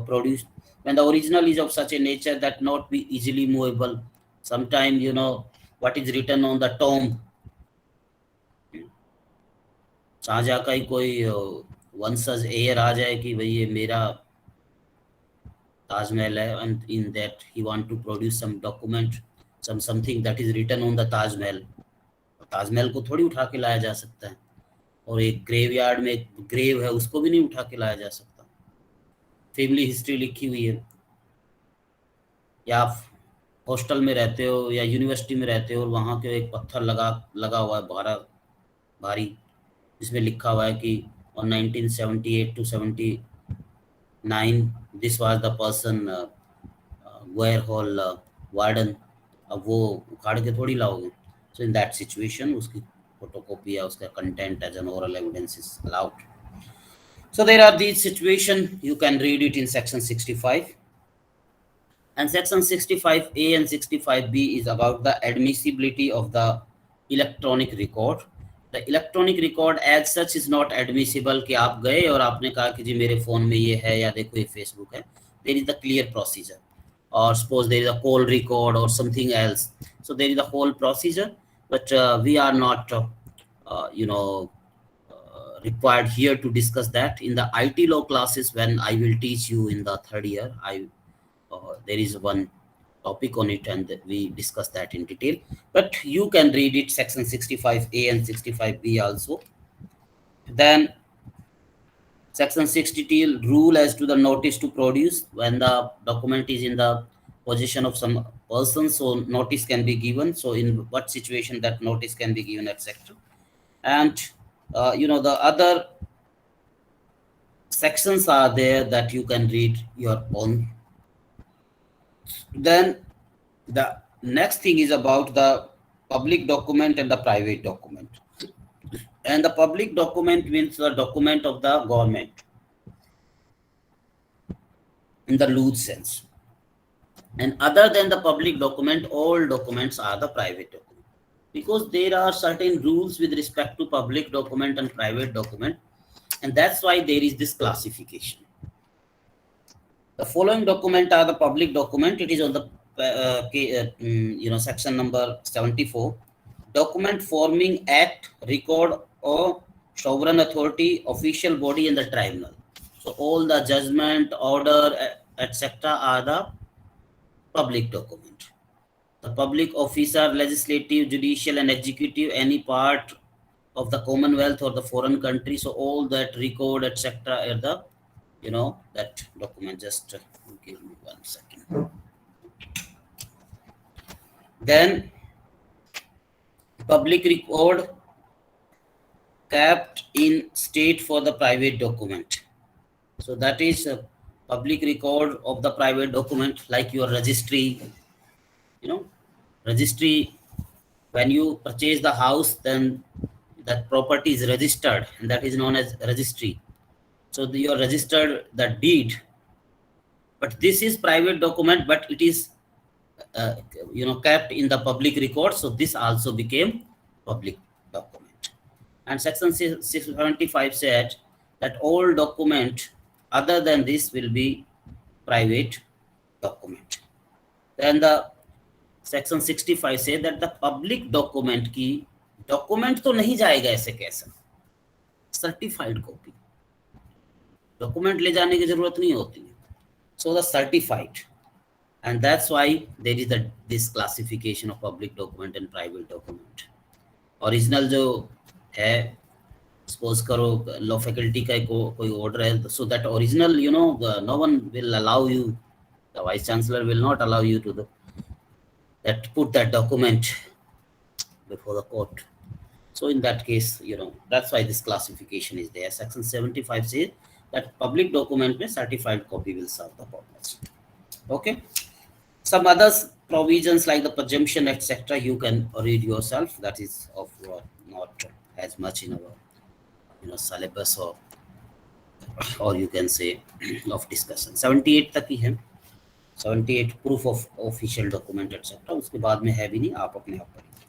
produced. When the original is of such a nature that not be easily movable. Sometimes, what is written on the tomb, Shahjahan का ही कोई वंशज air आ जाए कि भाई ये मेरा ताजमहल है, and in that he want to produce some document, something that is written on the Taj Mahal. Taj Mahal को थोड़ी उठा के लाया जा सकता है, और एक ग्रेवयार्ड में एक ग्रेव है उसको भी नहीं उठा के लाया जा सकता. फैमिली हिस्ट्री लिखी हुई है, या आप हॉस्टल में रहते हो या यूनिवर्सिटी में रहते हो और वहाँ के एक पत्थर लगा हुआ है भारी, जिसमें लिखा हुआ है कि on 1978 to 79 this was the person where hall warden. अब वो उखाड़ के थोड़ी लाओगे. So in that situation उसकी photocopy या उसका content as an oral evidence is allowed. So there are these situations, you can read it in section 65. And section 65A and 65B is about the admissibility of the electronic record. The electronic record as such is not admissible कि आप गए और आपने कहा कि जी मेरे phone में ये है या देखो ये फेसबुक है. There is the clear procedure. Or suppose there is a call record or something else. So there is a whole procedure, but we are not, required here to discuss that. In the IT law classes, when I will teach you in the third year, there is one topic on it and we discuss that in detail, but you can read it, section 65A and 65B also. Then section 62 rule as to the notice to produce when the document is in the possession of some person, so notice can be given. So in what situation that notice can be given, etc. And the other sections are there that you can read your own. Then the next thing is about the public document and the private document. And the public document means the document of the government in the loose sense. And other than the public document, all documents are the private document, because there are certain rules with respect to public document and private document, and that's why there is this classification. The following document are the public document. It is on the section number 74. Document forming act, record, or sovereign authority, official body, and the tribunal. So all the judgment, order, etc. are the public document. The public officer, legislative, judicial, and executive, any part of the Commonwealth or the foreign country. So all that record, etc. are the that document. Just give me 1 second. Then public record kept in state for the private document. So that is public record of the private document, like your registry. Registry, when you purchase the house, then that property is registered, and that is known as registry. So you are registered the deed, but this is private document, but it is uh, kept in the public record. So this also became public document. And section 675 said that all document other than this will be private document. Then the section 65 say that the public document की document तो नहीं जाएगा ऐसे कैसे, certified copy, document ले जाने की जरूरत नहीं होती. So the certified, and that's why there is this classification of public document and private document. Original जो है, suppose करो law faculty का कोई order है, so that original no one will allow you, the vice chancellor will not allow you to put that document before the court. So in that case, that's why this classification is there. Section 75 says that public document में certified copy will serve the purpose. Okay. Some other provisions like the presumption, etc., you can read yourself. That is of not as much in our syllabus, or you can say of discussion. 78 तक ही है. 78 proof of official document, etc. उसके बाद में है भी नहीं, आप अपने आप पढ़िए.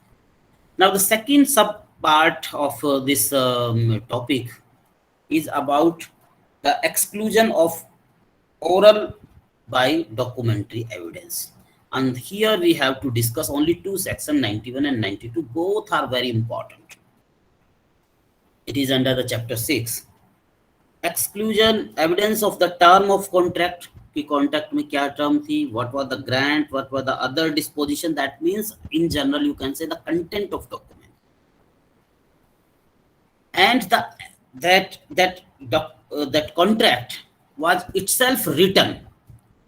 Now the second sub part of this topic is about the exclusion of oral by documentary evidence. And here we have to discuss only two sections, 91 and 92. Both are very important. It is under the chapter 6. Exclusion, evidence of the term of contract. कि contract में क्या term थी, what was the grant, what were the other disposition. That means in general you can say the content of document. And that contract was itself written.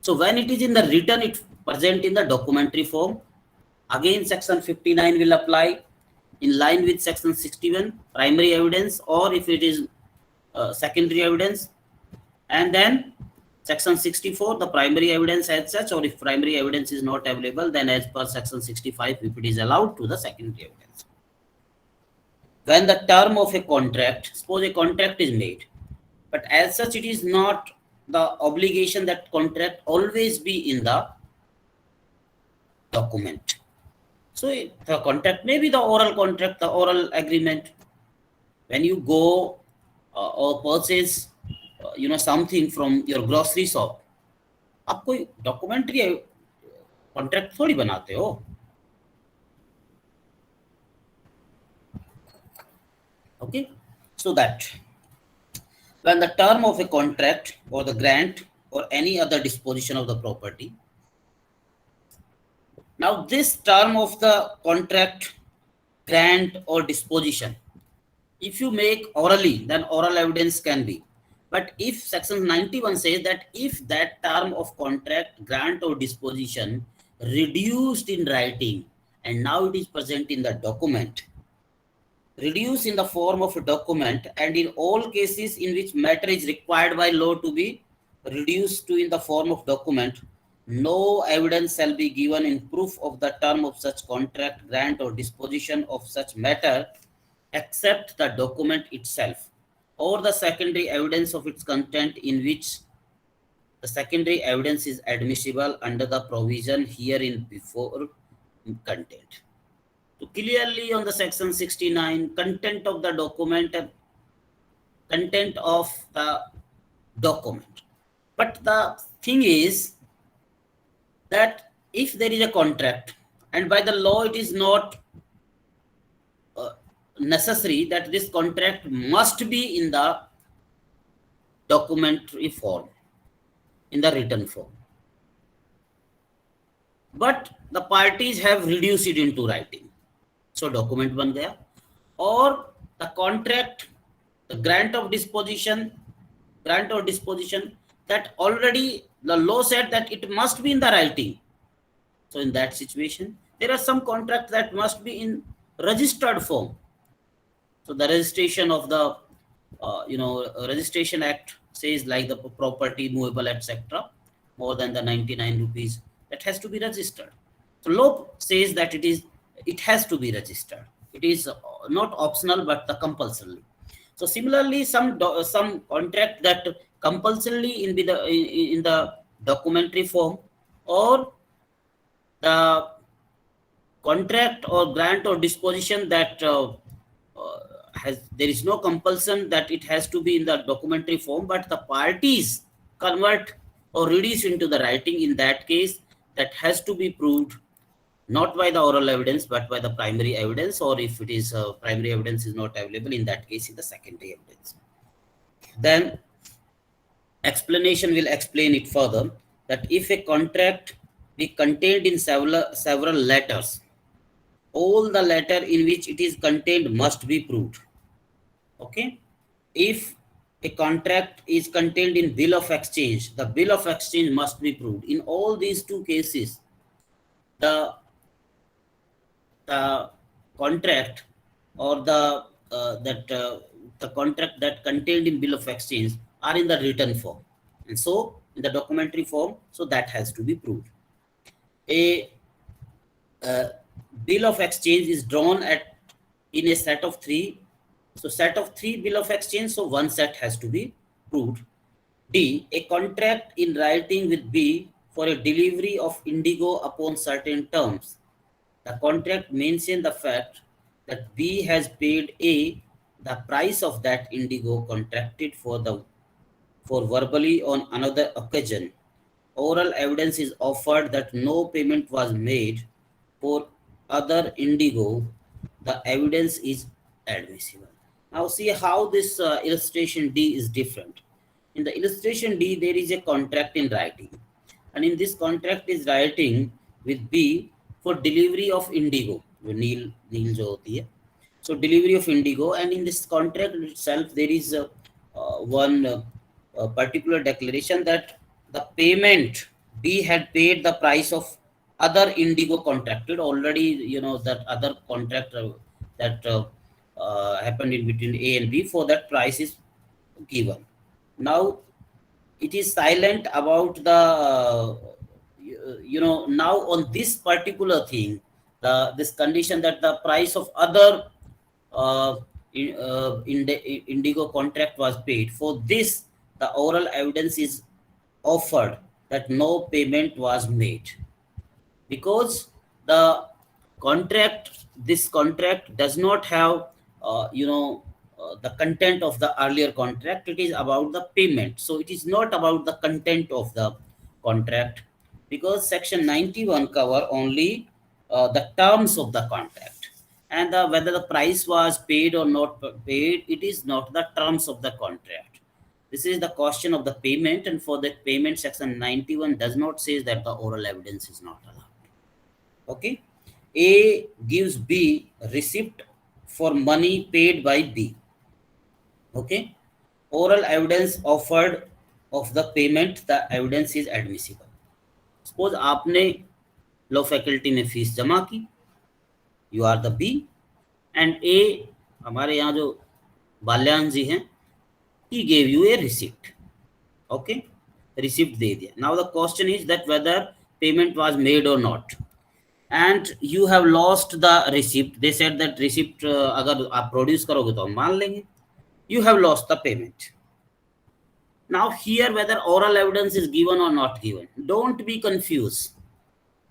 So when it is in the written, it present in the documentary form. Again, section 59 will apply in line with section 61, primary evidence, or if it is secondary evidence. And then section 64, the primary evidence as such, or if primary evidence is not available, then as per section 65, if it is allowed to the secondary evidence. When the term of a contract, suppose a contract is made, but as such it is not the obligation that contract always be in the document. So the contract may be the oral contract, the oral agreement. When you go or purchase something from your grocery shop, आप कोई documentary contract थोड़ी बनाते हो. Okay, so that when the term of a contract or the grant or any other disposition of the property. Now this term of the contract, grant or disposition, if you make orally, then oral evidence can be. But if section 91 says that if that term of contract, grant or disposition reduced in writing and now it is present in the document, reduced in the form of a document, and in all cases in which matter is required by law to be reduced to in the form of document, no evidence shall be given in proof of the term of such contract, grant or disposition of such matter except the document itself or the secondary evidence of its content, in which the secondary evidence is admissible under the provision herein before content. So clearly on the section 69, content of the document, content of the document. But the thing is that if there is a contract, and by the law it is not necessary that this contract must be in the documentary form, in the written form, but the parties have reduced it into writing, so document ban gaya. Or the contract, the grant or disposition, that already the law said that it must be in the writing. So in that situation, there are some contracts that must be in registered form. So the registration of the Registration Act says like the property movable, etc., more than the 99 rupees, that has to be registered. So law says that it has to be registered. It is not optional but the compulsory. So similarly, some contract that compulsorily in the documentary form, or the contract or grant or disposition that has, there is no compulsion that it has to be in the documentary form, but the parties convert or reduce into the writing. In that case, that has to be proved not by the oral evidence but by the primary evidence, or if it is primary evidence is not available, in that case in the secondary evidence. Then explanation will explain it further, that if a contract be contained in several letters, all the letter in which it is contained must be proved. Okay. If a contract is contained in bill of exchange, the bill of exchange must be proved. In all these two cases, the contract or the contract that contained in bill of exchange are in the written form, and so in the documentary form, so that has to be proved. A bill of exchange is drawn in a set of three. So set of three bill of exchange, so one set has to be proved. D, a contract in writing with B for a delivery of indigo upon certain terms. The contract mentions the fact that B has paid A the price of that indigo contracted for verbally on another occasion. Oral evidence is offered that no payment was made for other indigo. The evidence is admissible. Now see how this illustration D is different. In the illustration D, there is a contract in writing, and in this contract is writing with B for delivery of indigo. नील जो होती है, so delivery of indigo, and in this contract itself there is one particular declaration that the payment B had paid the price of other indigo contracted already. You know that other contract that happened in between A and B, for that price is given. Now it is silent about the now on this particular thing, this condition that the price of other indigo contract was paid. For this, the oral evidence is offered that no payment was made, because the this contract does not have the content of the earlier contract. It is about the payment, so it is not about the content of the contract, because section 91 cover only the terms of the contract, and whether the price was paid or not paid, it is not the terms of the contract. This is the question of the payment, and for that payment, section 91 does not say that the oral evidence is not allowed. Okay. A gives B receipt for money paid by B. Okay. Oral evidence offered of the payment, the evidence is admissible. Suppose आपने law faculty में fees जमा की, you are the B, and A, हमारे यहाँ जो बाल्यान जी हैं, he gave you a receipt. Okay, receipt दे दिया. Now the question is that whether payment was made or not, and you have lost the receipt. They said that receipt अगर आप produce करोगे तो हम मान लेंगे. You have lost the payment. Now here, whether oral evidence is given or not given, don't be confused.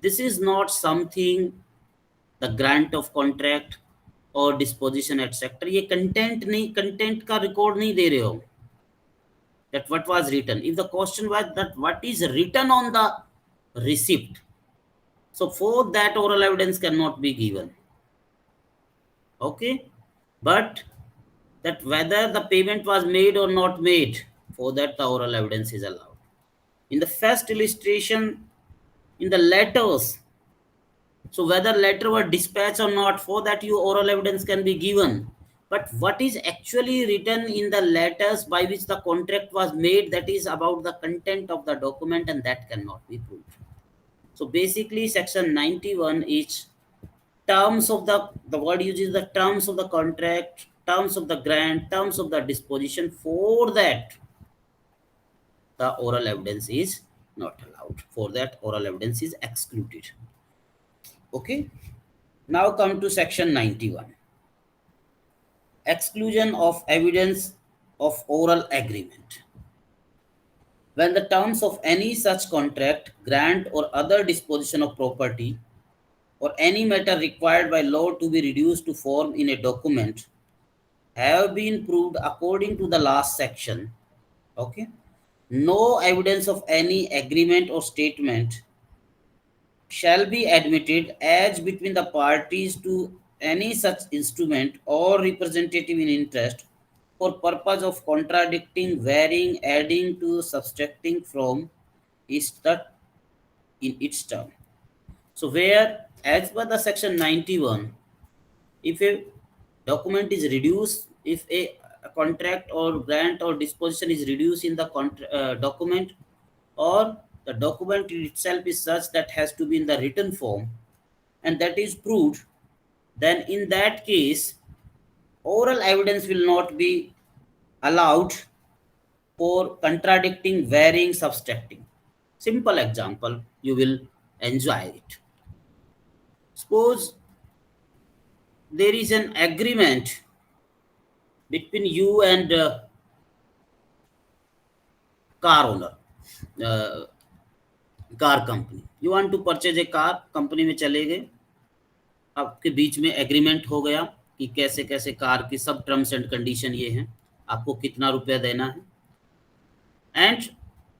This is not something the grant of contract or disposition etc. ये content नहीं, content का record नहीं दे रहे हो, that what was written. If the question was that what is written on the receipt, so for that oral evidence cannot be given. Okay, but that whether the payment was made or not made, for that the oral evidence is allowed. In the first illustration, in the letters, so whether letter were dispatched or not, for that you oral evidence can be given. But what is actually written in the letters by which the contract was made, that is about the content of the document, and that cannot be proved. So basically section 91 is terms of the word uses the terms of the contract, terms of the grant, terms of the disposition. For that the oral evidence is not allowed. For that, oral evidence is excluded. Okay. Now come to section 91. Exclusion of evidence of oral agreement. When the terms of any such contract, grant, or other disposition of property, or any matter required by law to be reduced to form in a document have been proved according to the last section, okay, no evidence of any agreement or statement shall be admitted as between the parties to any such instrument or representative in interest for purpose of contradicting, varying, adding to, subtracting from is the in its term. So where as per the section 91, if a document is reduced, if a contract or grant or disposition is reduced in the document, or the document itself is such that has to be in the written form, and that is proved, then in that case oral evidence will not be allowed for contradicting, varying, subtracting. Simple example, you will enjoy it. Suppose there is an agreement between you and car owner, car company. You want to purchase a car, company में चले गए, आपके बीच में agreement हो गया कि कैसे कैसे कार की सब टर्म्स एंड कंडीशन ये हैं, आपको कितना रुपया देना है. And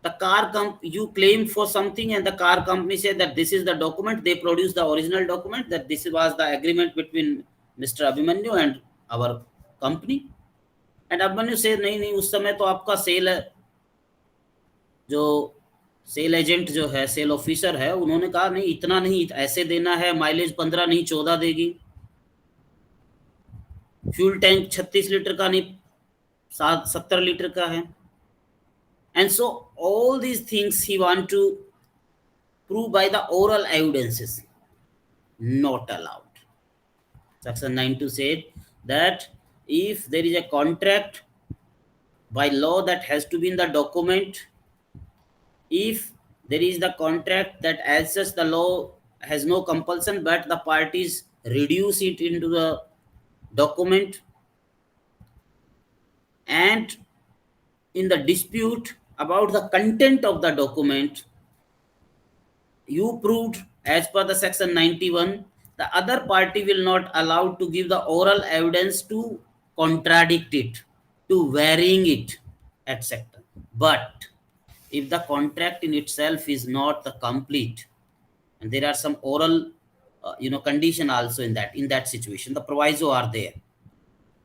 the car you claim for something and the car company said that this is the document. They produced the original document that this was the agreement between Mr. Abhimanyu and our company. And Abhimanyu said नहीं नहीं, उस समय तो आपका cell है, जो cell agent जो है, सेल ऑफिसर है, उन्होंने कहा नहीं इतना नहीं, ऐसे देना है, माइलेज 15 नहीं 14 देगी, फ्यूल टैंक 36 लीटर का नहीं 70 लीटर का है. And so all these things he want to prove by the oral evidences, not allowed. Section 92 said that if there is a contract by law that has to be in the document, if there is the contract that as such the law has no compulsion but the parties reduce it into the document, and in the dispute about the content of the document you proved as per the section 91, the other party will not allowed to give the oral evidence to contradict it, to varying it, etc. But if the contract in itself is not the complete, and there are some oral condition also in that situation, the proviso are there.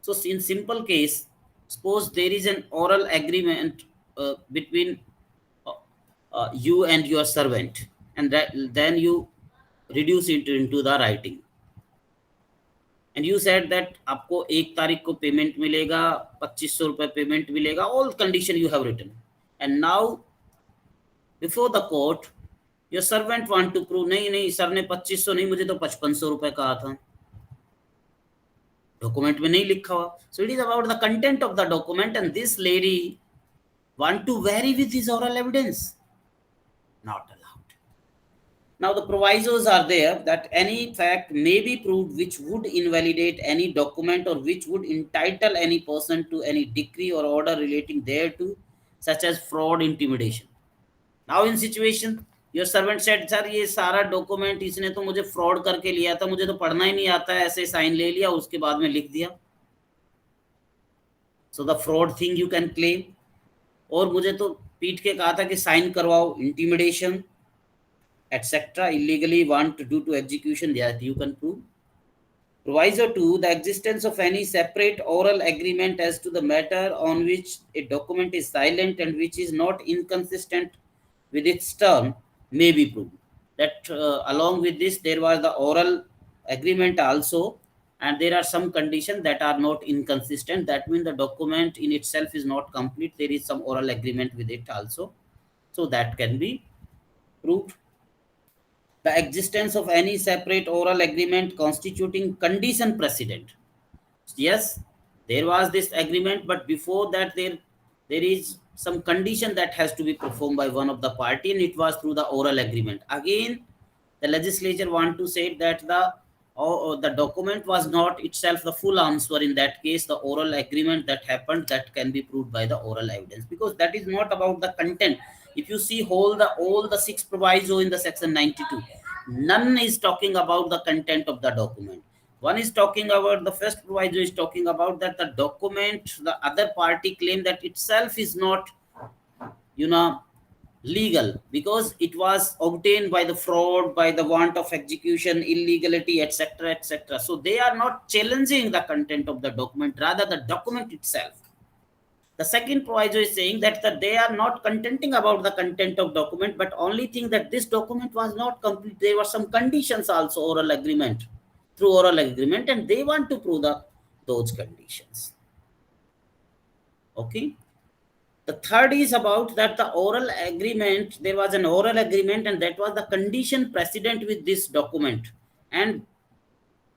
So in simple case, suppose there is an oral agreement between you and your servant, and then you reduce it into the writing, and you said that आपको 1 तारीख को payment मिलेगा, 2500 रुपए payment मिलेगा, all condition you have written, and now before the court your servant want to prove नहीं नहीं sir ने 2500 नहीं, मुझे तो 5500 रुपए कहा था, डॉक्यूमेंट में नहीं लिखा हुआ. So it is about the content of the document, and this lady want to vary with his oral evidence, not allowed. Now the provisos are there that any fact may be proved which would invalidate any document or which would entitle any person to any decree or order relating thereto, such as fraud, intimidation. Now in situation your servant said sir ये सारा document इसने तो मुझे fraud करके लिया था, मुझे तो पढ़ना ही नहीं आता है, ऐसे साइन ले लिया, उसके बाद में लिख दिया. So the fraud thing you can claim. और मुझे तो पीट के कहा था कि साइन करवाओ, intimidation etc. illegally want to do to execution, that you can prove. Proviso 2, the existence of any separate oral agreement as to the matter on which a document is silent and which is not inconsistent with its term may be proved. That along with this there was the oral agreement also, and there are some conditions that are not inconsistent. That means the document in itself is not complete, there is some oral agreement with it also, so that can be proved. The existence of any separate oral agreement constituting condition precedent. Yes, there was this agreement, but before that there is some condition that has to be performed by one of the party, and it was through the oral agreement. Again, the legislature want to say that the document was not itself the full answer. In that case, the oral agreement that happened, that can be proved by the oral evidence, because that is not about the content. If you see all the six proviso in the section 92, none is talking about the content of the document. One is talking about, the first proviso is talking about that the document, the other party claim that itself is not, you know, legal, because it was obtained by the fraud, by the want of execution, illegality, etc., etc. So they are not challenging the content of the document, rather the document itself. The second proviso is saying that they are not contenting about the content of document, but only think that this document was not complete. There were some conditions also, oral agreement, through oral agreement, and they want to prove those conditions. Okay. The third is about that the oral agreement, there was an oral agreement, and that was the condition precedent with this document. And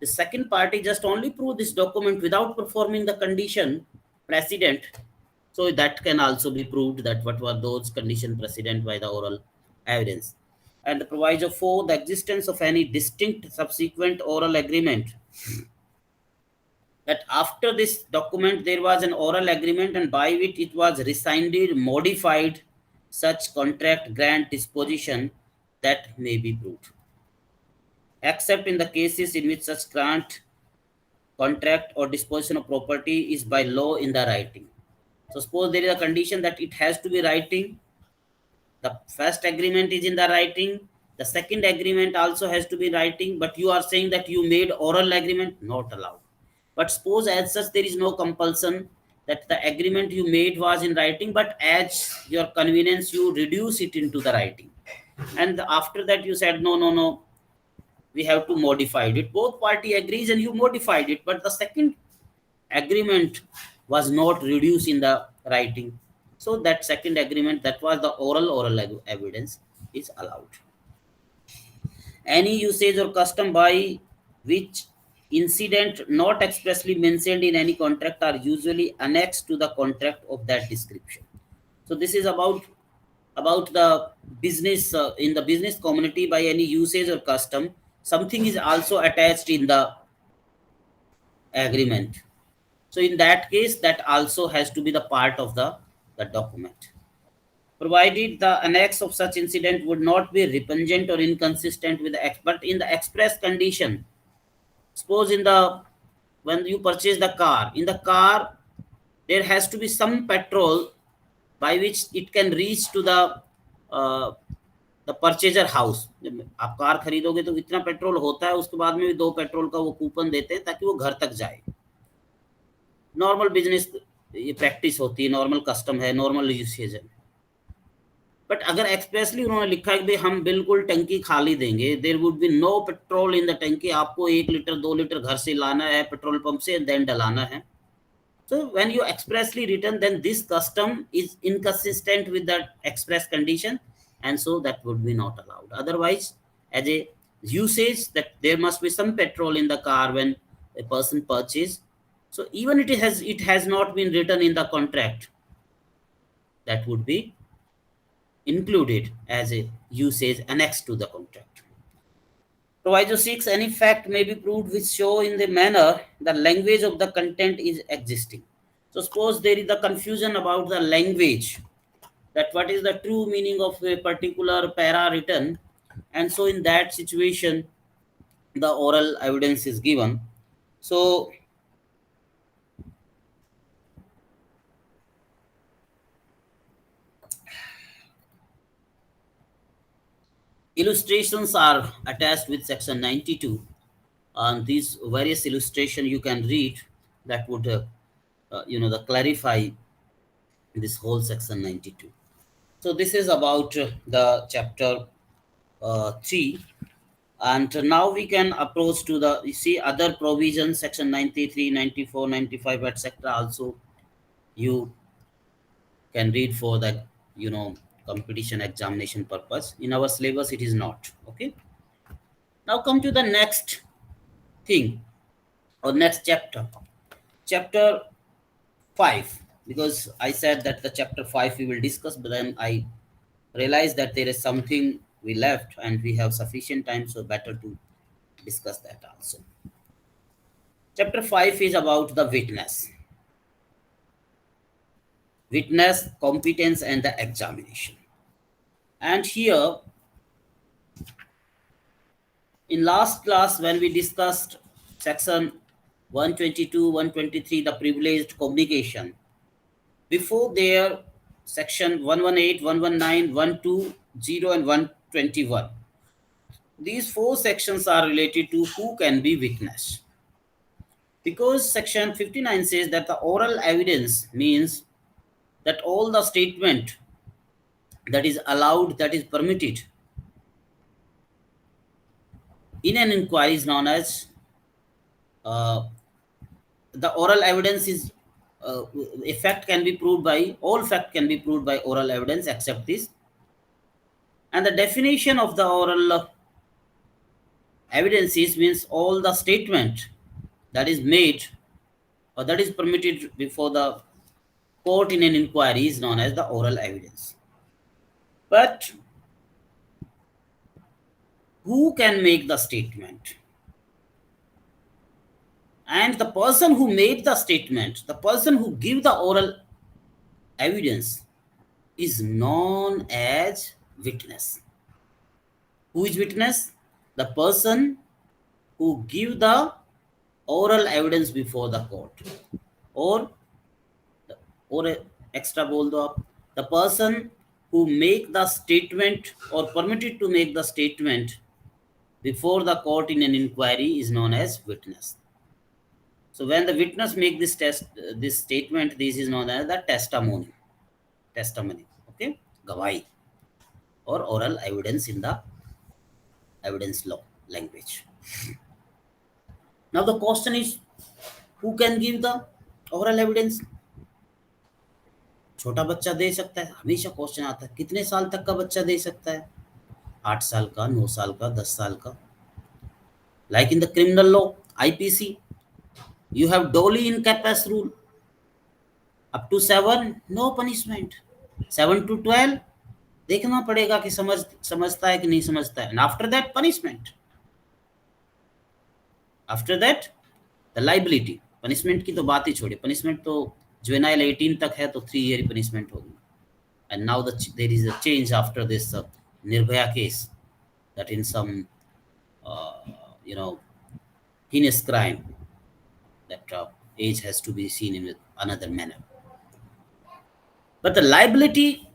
the second party just only proved this document without performing the condition precedent. So that can also be proved, that what were those condition precedent by the oral evidence. And the proviso 4, the existence of any distinct subsequent oral agreement, that after this document there was an oral agreement, and by which it was rescinded, modified, such contract grant disposition, that may be proved, except in the cases in which such grant, contract, or disposition of property is by law in the writing. So suppose there is a condition that it has to be writing. The first agreement is in the writing, the second agreement also has to be writing, but you are saying that you made oral agreement, not allowed. But suppose as such there is no compulsion, that the agreement you made was in writing, but as your convenience you reduce it into the writing, and after that you said no, we have to modify it. Both party agrees and you modified it, but the second agreement was not reduced in the writing. So that second agreement, that was the oral evidence, is allowed. Any usage or custom by which incident not expressly mentioned in any contract are usually annexed to the contract of that description. So this is about the business, in the business community, by any usage or custom, something is also attached in the agreement. So in that case, that also has to be the part of the document, provided the annex of such incident would not be repugnant or inconsistent with the but in the express condition. Suppose when you purchase the car, in the car there has to be some petrol by which it can reach to the purchaser house. आप car खरीदोगे तो इतना petrol होता है, उसके बाद में भी 2 पेट्रोल का वो कूपन देते हैं ताकि वो घर तक जाए. नॉर्मल बिजनेस ये प्रैक्टिस होती है, नॉर्मल कस्टम है, नॉर्मल यूसेज है. बट अगर एक्सप्रेसली उन्होंने लिखा है कि हम बिल्कुल टंकी खाली देंगे, there would be no petrol in the टंकी, आपको 1 लीटर 2 लीटर घर से लाना है पेट्रोल पंप से, देन डलाना है. So when you expressly written, then this custom is inconsistent with the express condition, and so that would be not allowed. Otherwise, as a usage, that there must be some petrol in the car when a person purchases. So even it has not been written in the contract, that would be included as a usage annexed to the contract. Proviso 6, any fact may be proved which show in the manner the language of the content is existing. So suppose there is the confusion about the language, that what is the true meaning of a particular para written, and so in that situation the oral evidence is given. So illustrations are attached with section 92, and these various illustration you can read, that would the clarify this whole section 92. So this is about the chapter 3, and now we can approach to the, you see, other provisions, section 93, 94, 95, etc. also you can read for the competition examination purpose. In our syllabus it is not. Okay, now come to the next thing, or next chapter, chapter 5, because I said that the chapter 5 we will discuss, but then I realized that there is something we left and we have sufficient time, so better to discuss that also. Chapter 5 is about the witness, competence, and the examination. And here, in last class, when we discussed section 122, 123, the privileged communication, before there, section 118, 119, 120, and 121. These four sections are related to who can be witness. Because section 59 says that the oral evidence means that all the statement that is allowed, that is permitted in an inquiry is known as the oral evidence is a fact can be proved by, all fact can be proved by oral evidence except this. And the definition of the oral evidences means all the statement that is made or that is permitted before the court in an inquiry is known as the oral evidence. But who can make the statement? And the person who made the statement, the person who give the oral evidence is known as witness. Who is witness? The person who give the oral evidence before the court. Or extra bol do aap, the person who make the statement or permitted to make the statement before the court in an inquiry is known as witness. So when the witness make this statement, this is known as the testimony. Okay, gawai or oral evidence in the evidence law language. Now the question is, who can give the oral evidence? छोटा बच्चा दे सकता है, हमेशा question आता है कितने साल तक का बच्चा दे सकता है, 8 साल का, 9 साल का, 10 साल का. Like in the criminal law, IPC, you have Dolly in capacity rule. Up to 7, no punishment. 7 to 12, देखना पड़ेगा कि समझता है कि नहीं समझता है. And after that, punishment. After that, the liability. Punishment की तो बात ही छोड़िए. Punishment तो juvenile 18 तक है तो 3 year punishment होगी. And now there is a change after this Nirbhaya case, that in some heinous crime, that age has to be seen in another manner. But the liability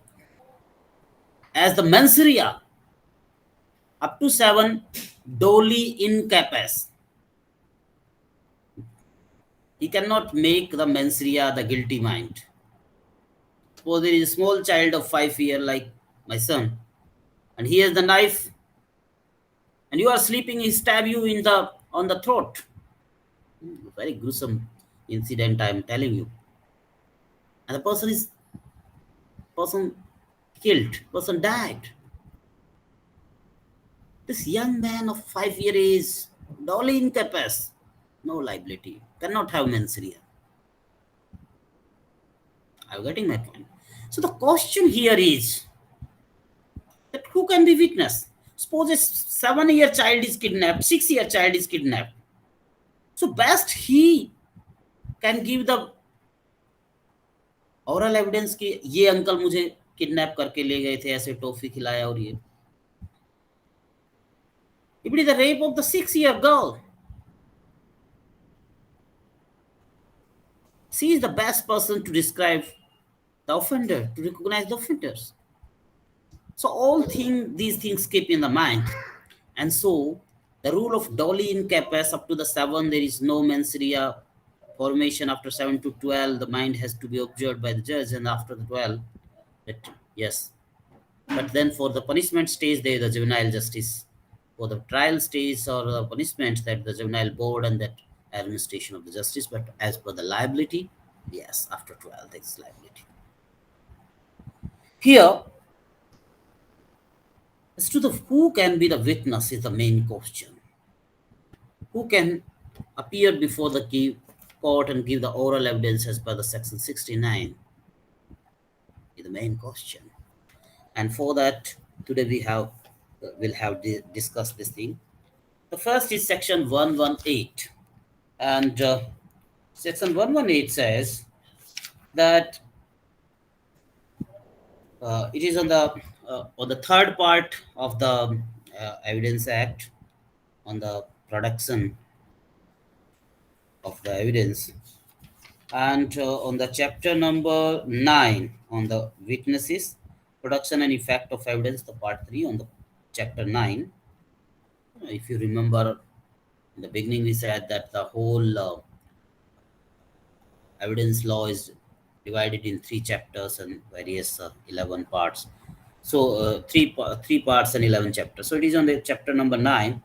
as the mens rea, up to 7, Dolly incapacitated. He cannot make the mens rea the guilty mind. Suppose there is a small child of 5 years like my son, and he has the knife, and you are sleeping, he stab you on the throat. Very gruesome incident, I am telling you. And the person killed, person died. This young man of 5 years is Dolly incapacitated, no liability, cannot have mens rea. Are you getting my point? So the question here is that who can be witness? Suppose a 7-year child is kidnapped, 6-year child is kidnapped. So best he can give the oral evidence कि ये uncle मुझे kidnap करके ले गए थे, ऐसे toffee खिलाया और ये. If it is the rape of the 6-year girl, she is the best person to describe the offender, to recognize the offenders. So these things keep in the mind. And so the rule of Dolly incapacitated up to the 7, there is no mens rea formation. After 7 to 12, the mind has to be observed by the judge, and after the 12, yes. But then for the punishment stage, there is the juvenile justice. For the trial stage or the punishment, that the juvenile board and that administration of the justice. But as per the liability, yes, after 12, there is liability. Here, as to who can be the witness is the main question. Who can appear before the court and give the oral evidence as per the section 69? is the main question. And for that, today we'll have discuss this thing. The first is section 118, and section 118 says that it is on the third part of the Evidence Act, on the production of the evidence, and on the chapter number 9 on the witnesses, production and effect of evidence, the part 3 on the chapter 9. If you remember, in the beginning we said that the whole evidence law is divided in 3 chapters and various 11 parts. So three parts and 11 chapters. So it is on the chapter number 9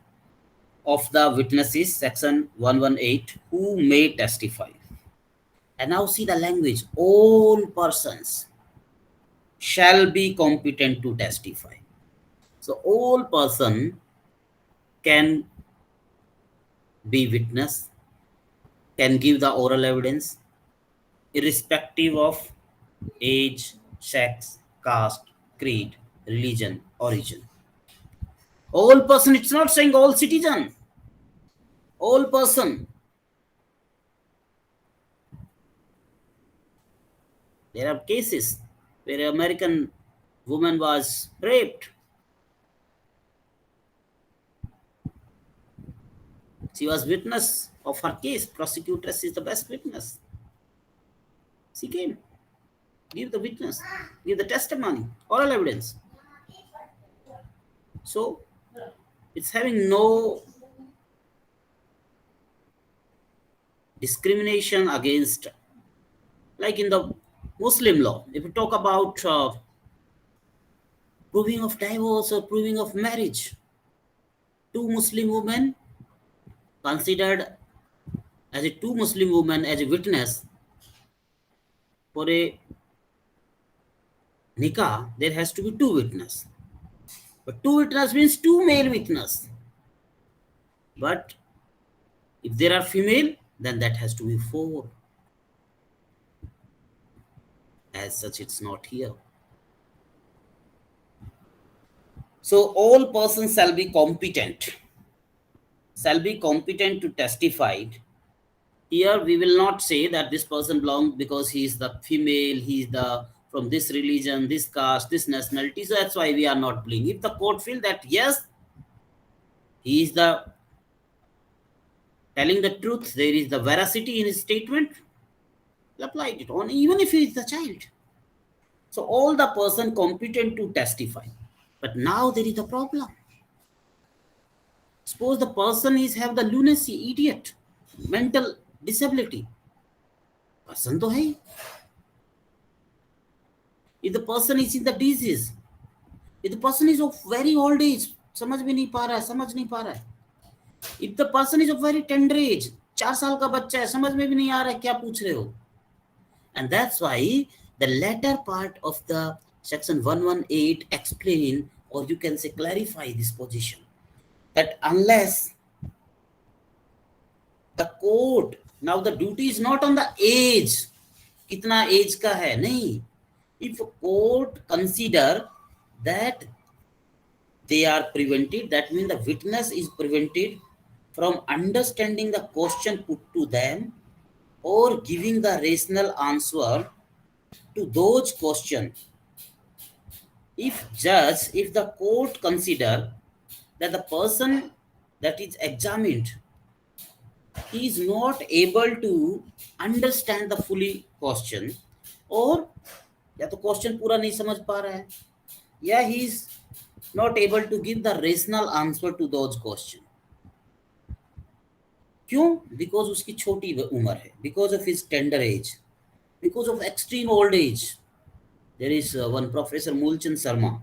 of the witnesses, section 118, who may testify. And now see the language: all persons shall be competent to testify. So all person can be witness, can give the oral evidence, irrespective of age, sex, caste, creed, religion, origin. All person, it's not saying all citizen. All person. There are cases where an American woman was raped. She was witness of her case. Prosecutress is the best witness. She came, give the witness, give the testimony, oral evidence. So it's having no discrimination against, like in the Muslim law, if you talk about proving of divorce or proving of marriage, two Muslim women considered as a two Muslim women as a witness for a nikah, there has to be two witness. But two witness means two male witness. But if there are female, then that has to be 4. As such, it's not here. So all persons shall be competent to testify. Here we will not say that this person belongs because he is the female, he is the from this religion, this caste, this nationality. So that's why we are not bringing. If the court feel that yes, he is the telling the truth, there is the veracity in his statement, apply it on, even if he is the child. So all the person competent to testify. But now there is a problem. Suppose the person is have the lunacy, idiot, mental disability. Person to hai. If the person is in the disease, if the person is of very old age, समझ भी नहीं पा रहा है. If the person is of very tender age, 4 साल का बच्चा है, समझ में भी नहीं आ रहा है क्या पूछ रहे हो. And that's why the latter part of the section 118 explain, or you can say clarify this position, that unless the court, now the duty is not on the age, कितना age का है, नहीं. If a court consider that they are prevented, that means the witness is prevented from understanding the question put to them or giving the rational answer to those questions. If the court consider that the person that is examined, he is not able to understand the fully question, or या तो question पूरा नहीं समझ पा रहा है, या he is not able to give the rational answer to those question. क्यों? Because उसकी छोटी उम्र है, because of his tender age, because of extreme old age. There is one Professor Mulchand Sharma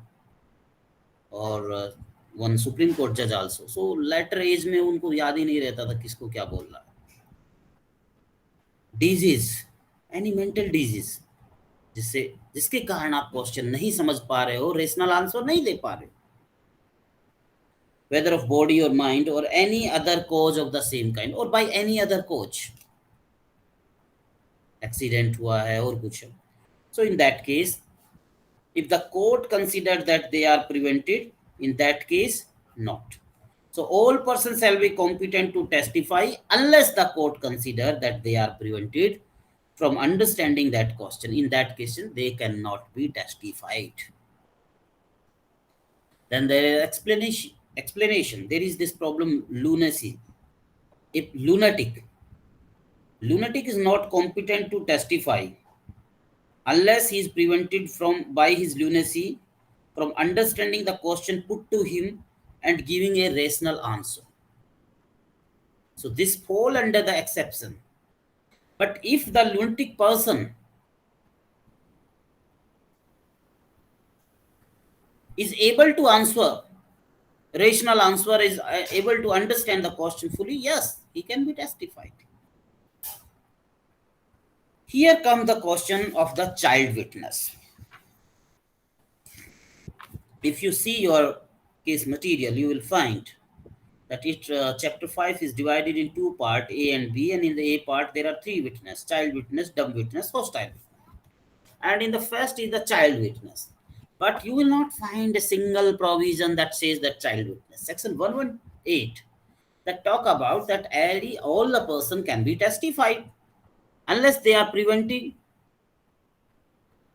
और one Supreme Court judge also. So later age में उनको याद ही नहीं रहता था किसको क्या बोल रहा है. Disease, any mental disease, जिसके कारण आप क्वेश्चन नहीं समझ पा रहे हो, रेशनल आंसर नहीं दे पा रहे हो, whether of body or mind or any other cause of the same kind or by any other cause, accident हुआ है और कुछ. So in that case, If the court considered that they are prevented, in that case, not. So all persons shall be competent to testify unless the court consider that they are prevented from understanding that question. In that case, they cannot be testified. Then there is explanation. Explanation. There is this problem lunacy. If lunatic is not competent to testify unless he is prevented from by his lunacy from understanding the question put to him and giving a rational answer. So this fall under the exception. But if the lunatic person is able to answer, rational answer, is able to understand the question fully, yes, he can be testified. Here comes the question of the child witness. If you see your case material, you will find that chapter 5 is divided in two parts, A and B, and in the A part there are three witnesses: child witness, dumb witness, hostile witness. And in the first is the child witness. But you will not find a single provision that says that child witness. Section 118 that talk about that all the person can be testified unless they are prevented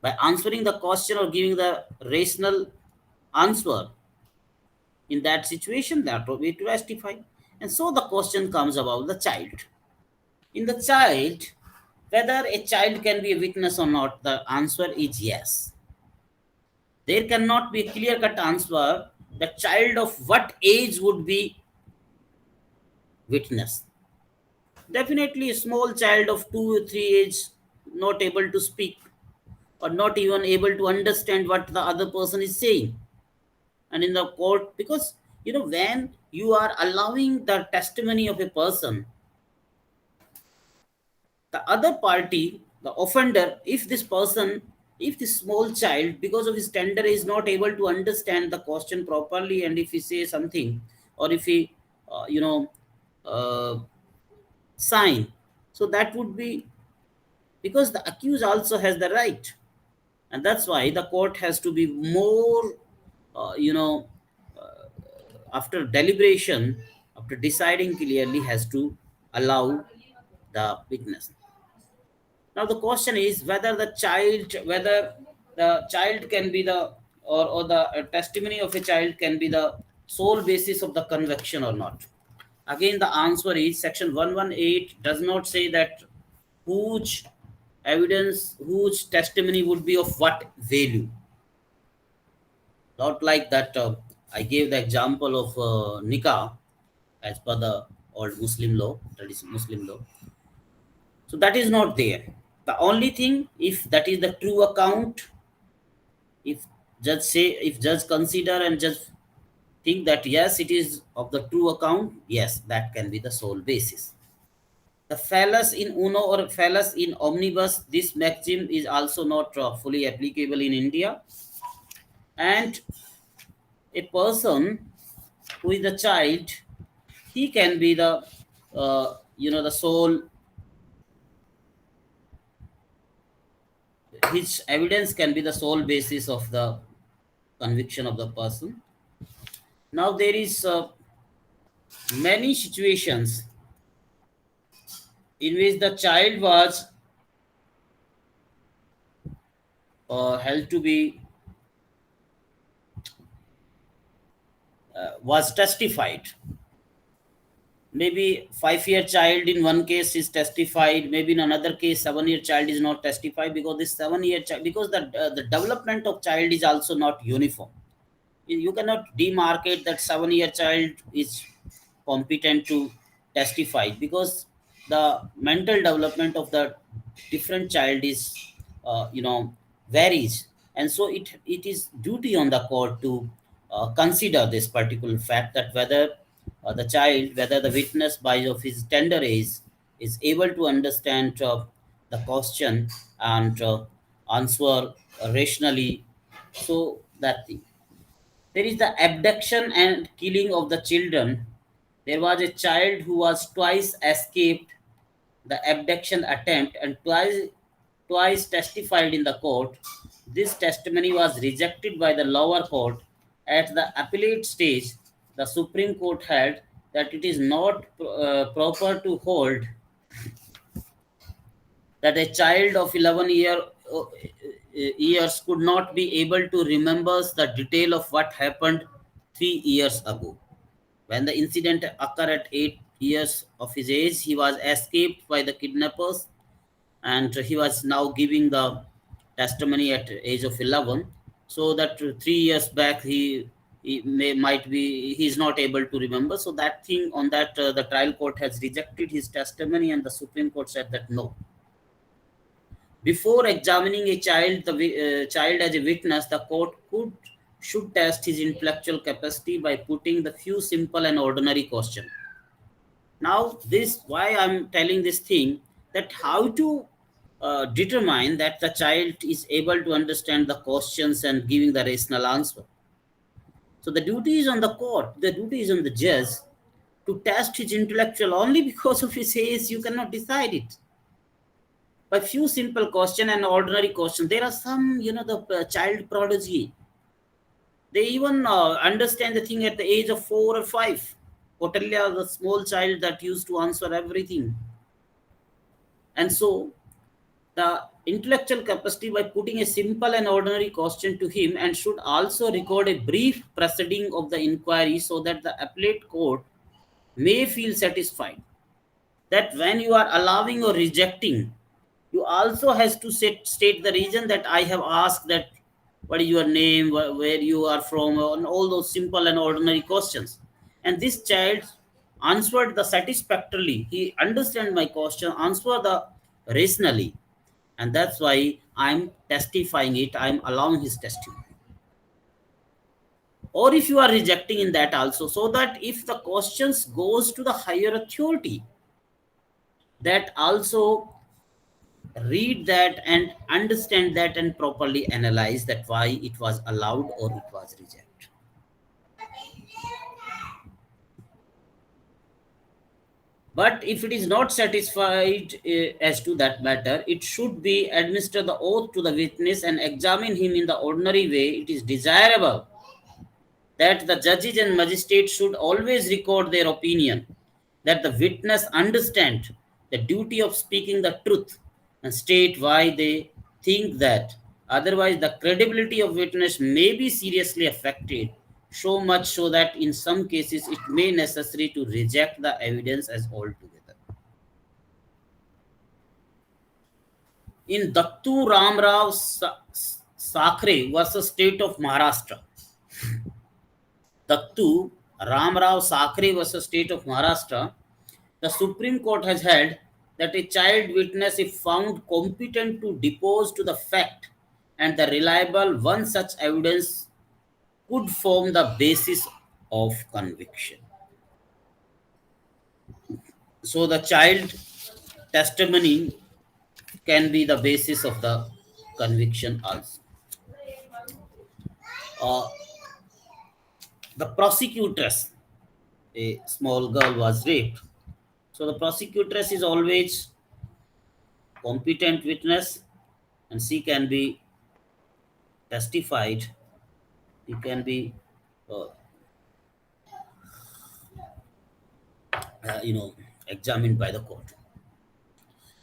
by answering the question or giving the rational answer. In that situation, that will be to testify. And so the question comes about the child. In the child, whether a child can be a witness or not, the answer is yes. There cannot be a clear-cut answer. The child of what age would be witness? Definitely a small child of 2 or 3 age, not able to speak or not even able to understand what the other person is saying. And in the court, because when you are allowing the testimony of a person, the other party, the offender, if this person, if this small child, because of his tender, is not able to understand the question properly, and if he says something, or if he uh, sign, so that would be because the accused also has the right. And that's why the court has to be more uh, you know after deliberation, after deciding clearly, has to allow the witness. Now the question is whether the child can be the or the testimony of a child can be the sole basis of the conviction or not. Again, the answer is section 118 does not say that whose evidence, whose testimony would be of what value. Not like that. I gave the example of nikah as per the old Muslim law, traditional Muslim law. So that is not there. The only thing, if that is the true account, if judge consider and judge think that yes, it is of the true account, yes, that can be the sole basis. The fallacy in uno or fallacy in omnibus, this maxim is also not fully applicable in India. And a person who is the child, he can be the the sole, his evidence can be the sole basis of the conviction of the person. Now there is many situations in which the child was held to be was testified. Maybe 5-year child in one case is testified, maybe in another case 7-year child is not testified, because this 7-year child, because the development of child is also not uniform. You cannot demarcate that 7-year child is competent to testify, because the mental development of the different child is varies. And so it is duty on the court to consider this particular fact, that whether the child, whether the witness by of his tender age is able to understand the question and answer rationally. So that thing. There is the abduction and killing of the children. There was a child who was twice escaped the abduction attempt and twice testified in the court This testimony was rejected by the lower court. At the appellate stage, the Supreme Court held that it is not proper to hold that a child of 11 years could not be able to remember the detail of what happened 3 years ago. When the incident occurred at 8 years of his age, he was escaped by the kidnappers, and he was now giving the testimony at age of 11. So that 3 years back might be he's not able to remember. So that thing on that the trial court has rejected his testimony, and the Supreme Court said that no, before examining a child, the child as a witness, the court should test his intellectual capacity by putting the few simple and ordinary questions. Now, this why I'm telling this thing, that how to determine that the child is able to understand the questions and giving the rational answer. So the duty is on the court, the duty is on the judge to test his intellectual. Only because of his age you cannot decide it by few simple question and ordinary question. There are some, the child prodigy. They even understand the thing at the age of 4 or 5. Kautilya, the small child that used to answer everything. And so, the intellectual capacity by putting a simple and ordinary question to him, and should also record a brief proceeding of the inquiry so that the appellate court may feel satisfied that when you are allowing or rejecting, you also has to state the reason that I have asked that what is your name, where you are from, and all those simple and ordinary questions. And this child answered the satisfactorily. He understand my question, answer the rationally, and that's why I'm testifying it. I'm allowing his testimony. Or if you are rejecting in that also, so that if the questions goes to the higher authority, that also read that and understand that and properly analyze that why it was allowed or it was rejected. But if it is not satisfied as to that matter, it should be administer the oath to the witness and examine him in the ordinary way. It is desirable that the judges and magistrates should always record their opinion, that the witness understand the duty of speaking the truth and state why they think that. Otherwise, the credibility of witness may be seriously affected, so much so that in some cases it may necessary to reject the evidence as altogether. In Dattu Ramrao Sakre versus State of Maharashtra, Dattu Ramrao Sakre versus State of Maharashtra, the Supreme Court has held that a child witness, if found competent to depose to the fact and the reliable one, such evidence could form the basis of conviction. So the child testimony can be the basis of the conviction also. The prosecutress, a small girl was raped. So the prosecutress is always competent witness, and she can be testified. He can be, uh, examined by the court.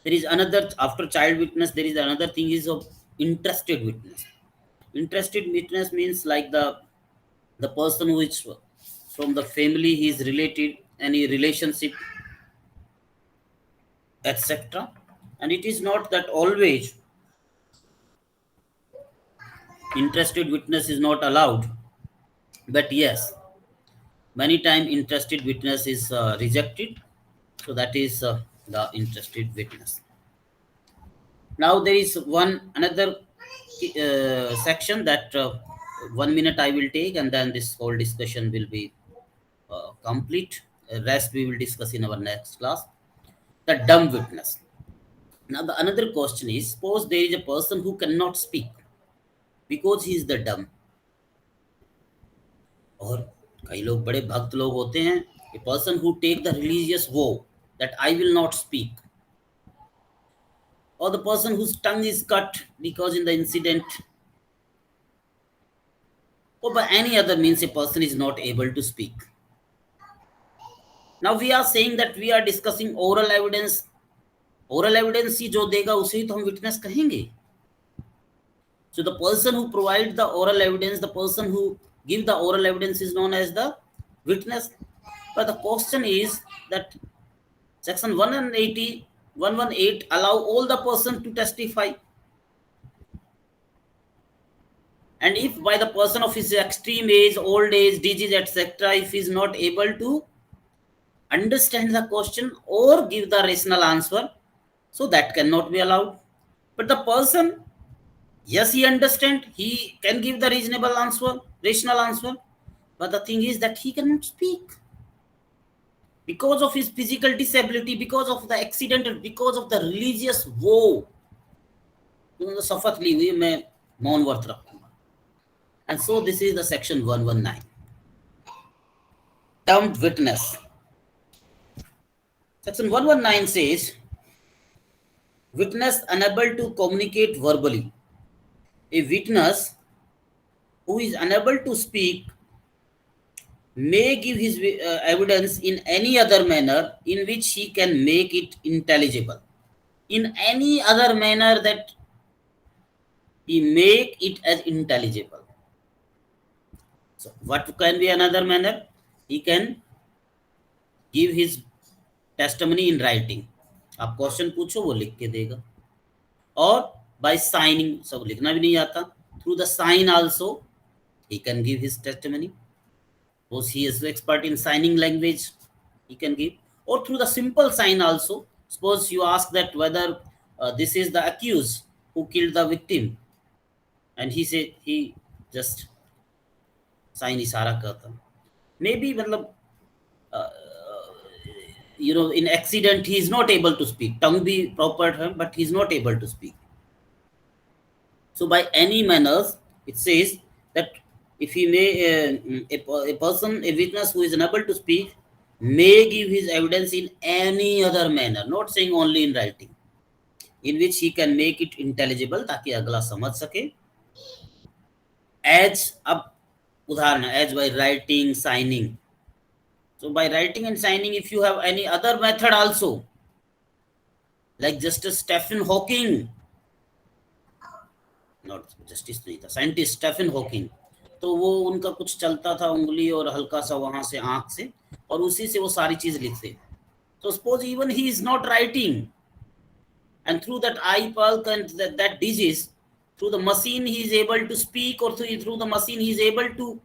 There is another, after child witness, there is another thing is of interested witness. Interested witness means like the person who is from the family, he is related, any relationship, etc. And it is not that always interested witness is not allowed, but yes, many time interested witness is rejected. So that is the interested witness. Now there is one another section that 1 minute I will take, and then this whole discussion will be complete. Rest we will discuss in our next class. The dumb witness. Now the another question is, suppose there is a person who cannot speak because he is the dumb. और कई लोग बड़े भक्त लोग होते हैं, a person who take the religious vow that I will not speak, or the person whose tongue is cut because in the incident or by any other means a person is not able to speak. Now we are saying that we are discussing oral evidence. Oral evidence ही जो देगा उसे ही तो हम witness कहेंगे. So the person who provides the oral evidence, the person who gives the oral evidence is known as the witness. But the question is that section 180, 118 allow all the person to testify. And if by the person of his extreme age, old age, disease, etc., if he is not able to understand the question or give the rational answer, so that cannot be allowed. But the person, yes, he understand, he can give the reasonable answer, rational answer, but the thing is that he cannot speak because of his physical disability, because of the accident, because of the religious woe. शपथ ली हुई मैं मौन व्रत रखूंगा. And so this is the section 119. Termed witness. Section 119 says, witness unable to communicate verbally. A witness who is unable to speak may give his evidence in any other manner in which he can make it intelligible. In any other manner that he make it as intelligible. So what can be another manner? He can give his testimony in writing. आप question पूछो वो लिख के देगा. और by signing, सब लिखना भी नहीं आता, through the sign also he can give his testimony. Suppose he is expert in signing language, he can give. Or through the simple sign also. Suppose you ask that whether this is the accused who killed the victim, and he said he just sign इशारा करता. Maybe मतलब in accident he is not able to speak, tongue be proper है, but he is not able to speak. So by any manners, it says that if he may, a person, a witness who is unable to speak, may give his evidence in any other manner, not saying only in writing, in which he can make it intelligible, ताकि अगला समझ सके. As अब उदाहरण, as by writing, signing. So by writing and signing, if you have any other method also, like Justice Stephen Hawking, not justice नहीं था, scientist Stephen Hawking, तो वो उनका कुछ चलता था उंगली और हल्का सा वहां से आंख से, और उसी से वो सारी चीज लिखते. So suppose even he is not writing, and through that eye pulse and that disease, through the machine he is able to speak, or through the machine he is able to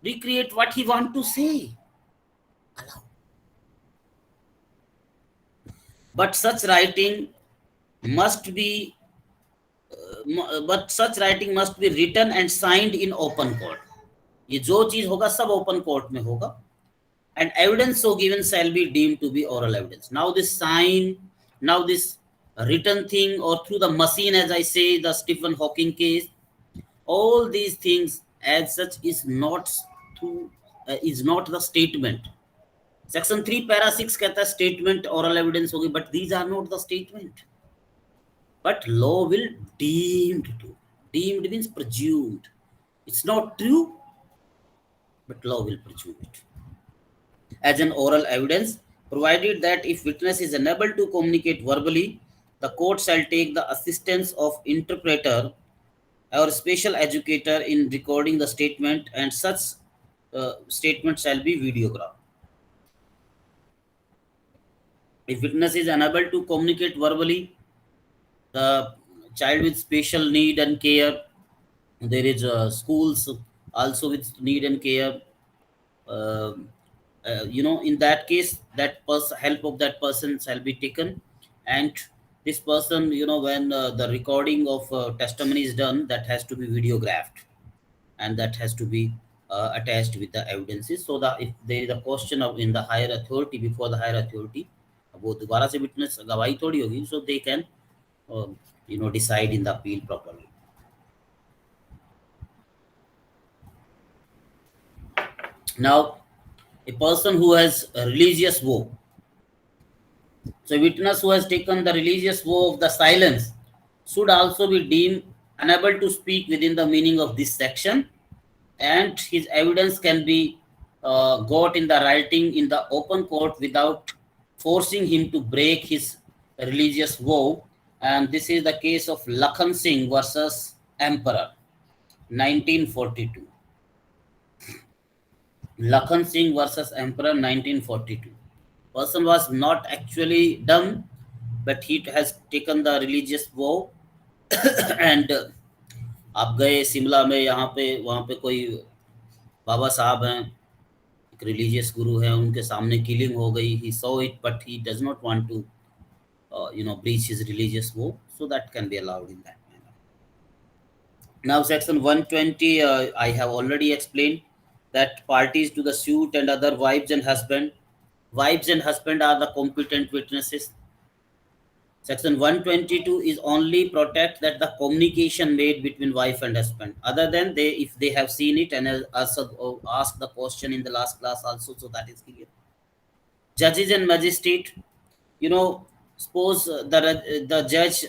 recreate what he want to say. Allow. But such writing must be written and signed in open court. ये जो चीज होगा सब open court में होगा. And evidence so given shall be deemed to be oral evidence. Now this sign, now this written thing, or through the machine, as I say, the Stephen Hawking case, all these things as such is not the statement. Section 3 para 6 कहता है statement oral evidence होगी, but these are not the statement. But law will deemed to. Deemed means presumed. It's not true, but law will presume it as an oral evidence, provided that if witness is unable to communicate verbally, the court shall take the assistance of interpreter or special educator in recording the statement, and such statement shall be videographed. If witness is unable to communicate verbally, the child with special need and care, there is schools also with need and care, in that case, that help of that person shall be taken. And this person, when the recording of testimony is done, that has to be videographed, and that has to be attached with the evidences, so that if there is a question of in the higher authority, before the higher authority, वो दोबारा से witness गवाही थोड़ी होगी, so they can decide in the appeal properly. Now, a person who has a religious vow. So a witness who has taken the religious vow of the silence should also be deemed unable to speak within the meaning of this section, and his evidence can be got in the writing in the open court without forcing him to break his religious vow. And this is the case of Lakhan Singh versus Emperor, 1942. Lakhan Singh versus Emperor, 1942. Person was not actually dumb, but he has taken the religious vow. And आप गए शिमला में, यहाँ पे वहाँ पे कोई बाबा साहब हैं, एक रिलीजियस गुरु हैं, उनके सामने किलिंग हो गई. He saw it but he does not want to breach his religious vow, so that can be allowed in that manner. Now section 120, I have already explained that parties to the suit and other wives and husband are the competent witnesses. Section 122 is only protect that the communication made between wife and husband. Other than they, if they have seen it and also asked the question in the last class also, so that is clear. Judges and magistrate, suppose the judge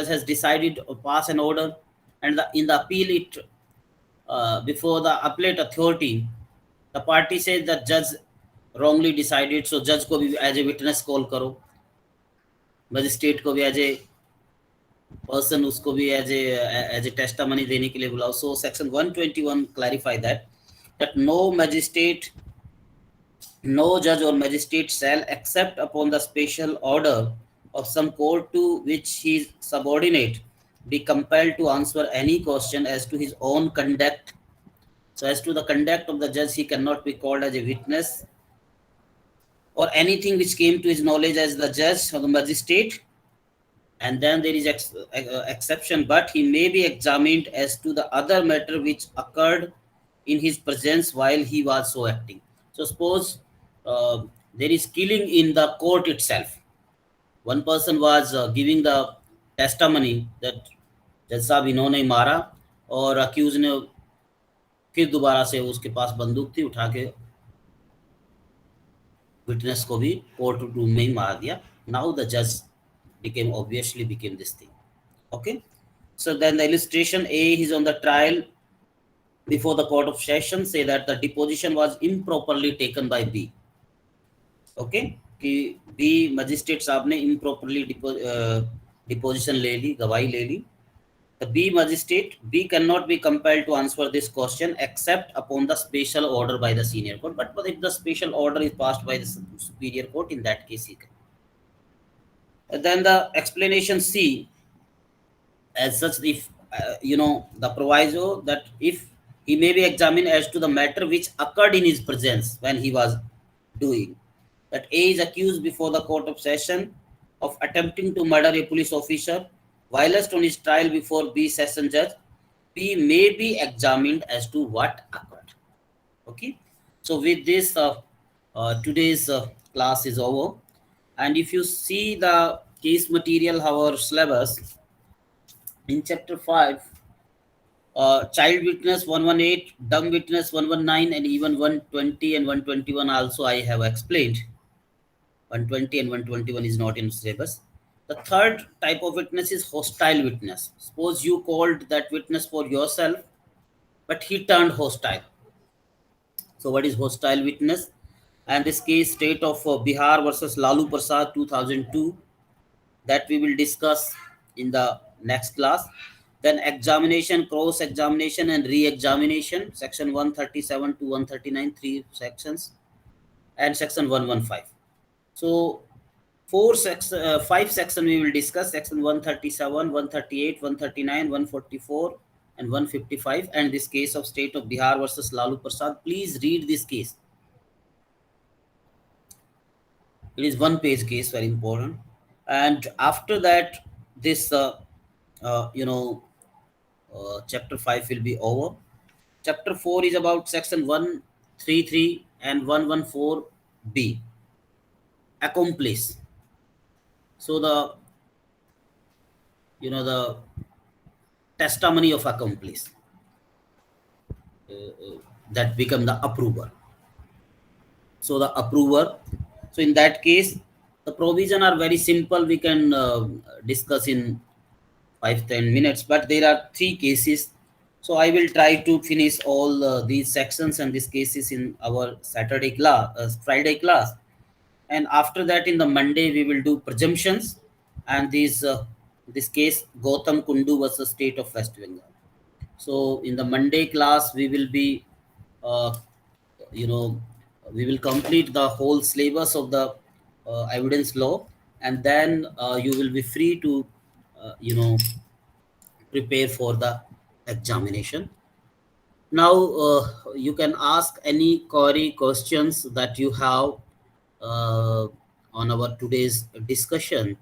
has decided to pass an order, and in the appeal it before the appellate authority, the party says that judge wrongly decided, so judge को भी as a witness call करो, magistrate को भी as a person उसको भी as a टेस्टामनी देने के लिए बुलाओ. So section 121 clarify that no judge or magistrate shall, except upon the special order of some court to which he is subordinate, be compelled to answer any question as to his own conduct. So as to the conduct of the judge, he cannot be called as a witness, or anything which came to his knowledge as the judge or the magistrate. And then there is exception, but he may be examined as to the other matter which occurred in his presence while he was so acting. So suppose there is killing in the court itself. One person was giving the testimony that जज साहब इन्होंने मारा, और accused ने फिर दोबारा से उसके पास बंदूक थी, उठा के विटनेस को भी कोर्ट रूम में ही मार दिया. नाउ द जज obviously became this thing. Okay, so then the illustration A is on the trial before the court of session, say that the deposition was improperly taken by B. Okay, कि B magistrate साहब ने improperly deposition ले ली, गवाही ले ली. The B magistrate, B cannot be compelled to answer this question except upon the special order by the senior court. But if the special order is passed by the superior court, in that case he can. Then the explanation C, as such, if the proviso that if he may be examined as to the matter which occurred in his presence when he was doing, that A is accused before the court of session of attempting to murder a police officer, whilst on his trial before B session judge, B may be examined as to what occurred. Okay, so with this today's class is over. And if you see the case material, our syllabus, in chapter 5, child witness 118, dumb witness 119, and even 120 and 121 also I have explained. 120 and 121 is not in syllabus. The third type of witness is hostile witness. Suppose you called that witness for yourself, but he turned hostile. So what is hostile witness? And this case, state of Bihar versus Lalu Prasad 2002, that we will discuss in the next class. Then examination, cross-examination and re-examination, section 137 to 139, 3 sections, and section 115. So 5 sections we will discuss, section 137, 138, 139, 144, and 155, and this case of state of Bihar versus Lalu Prasad. Please read this case. It is 1-page case, very important. And after that, this chapter 5 will be over. Chapter 4 is about section 133 and 114B, accomplice. So the testimony of accomplice, that become the approver. So the approver. So in that case, the provision are very simple. We can discuss in 5-10 minutes, but there are 3 cases. So I will try to finish all these sections and these cases in our Friday class, and after that in the Monday we will do presumptions and this case Gautam Kundu versus State of West Bengal. So in the Monday class we will be, uh, you know, we will complete the whole syllabus of the evidence law, and then you will be free to, prepare for the examination. Now you can ask any query questions that you have on our today's discussion.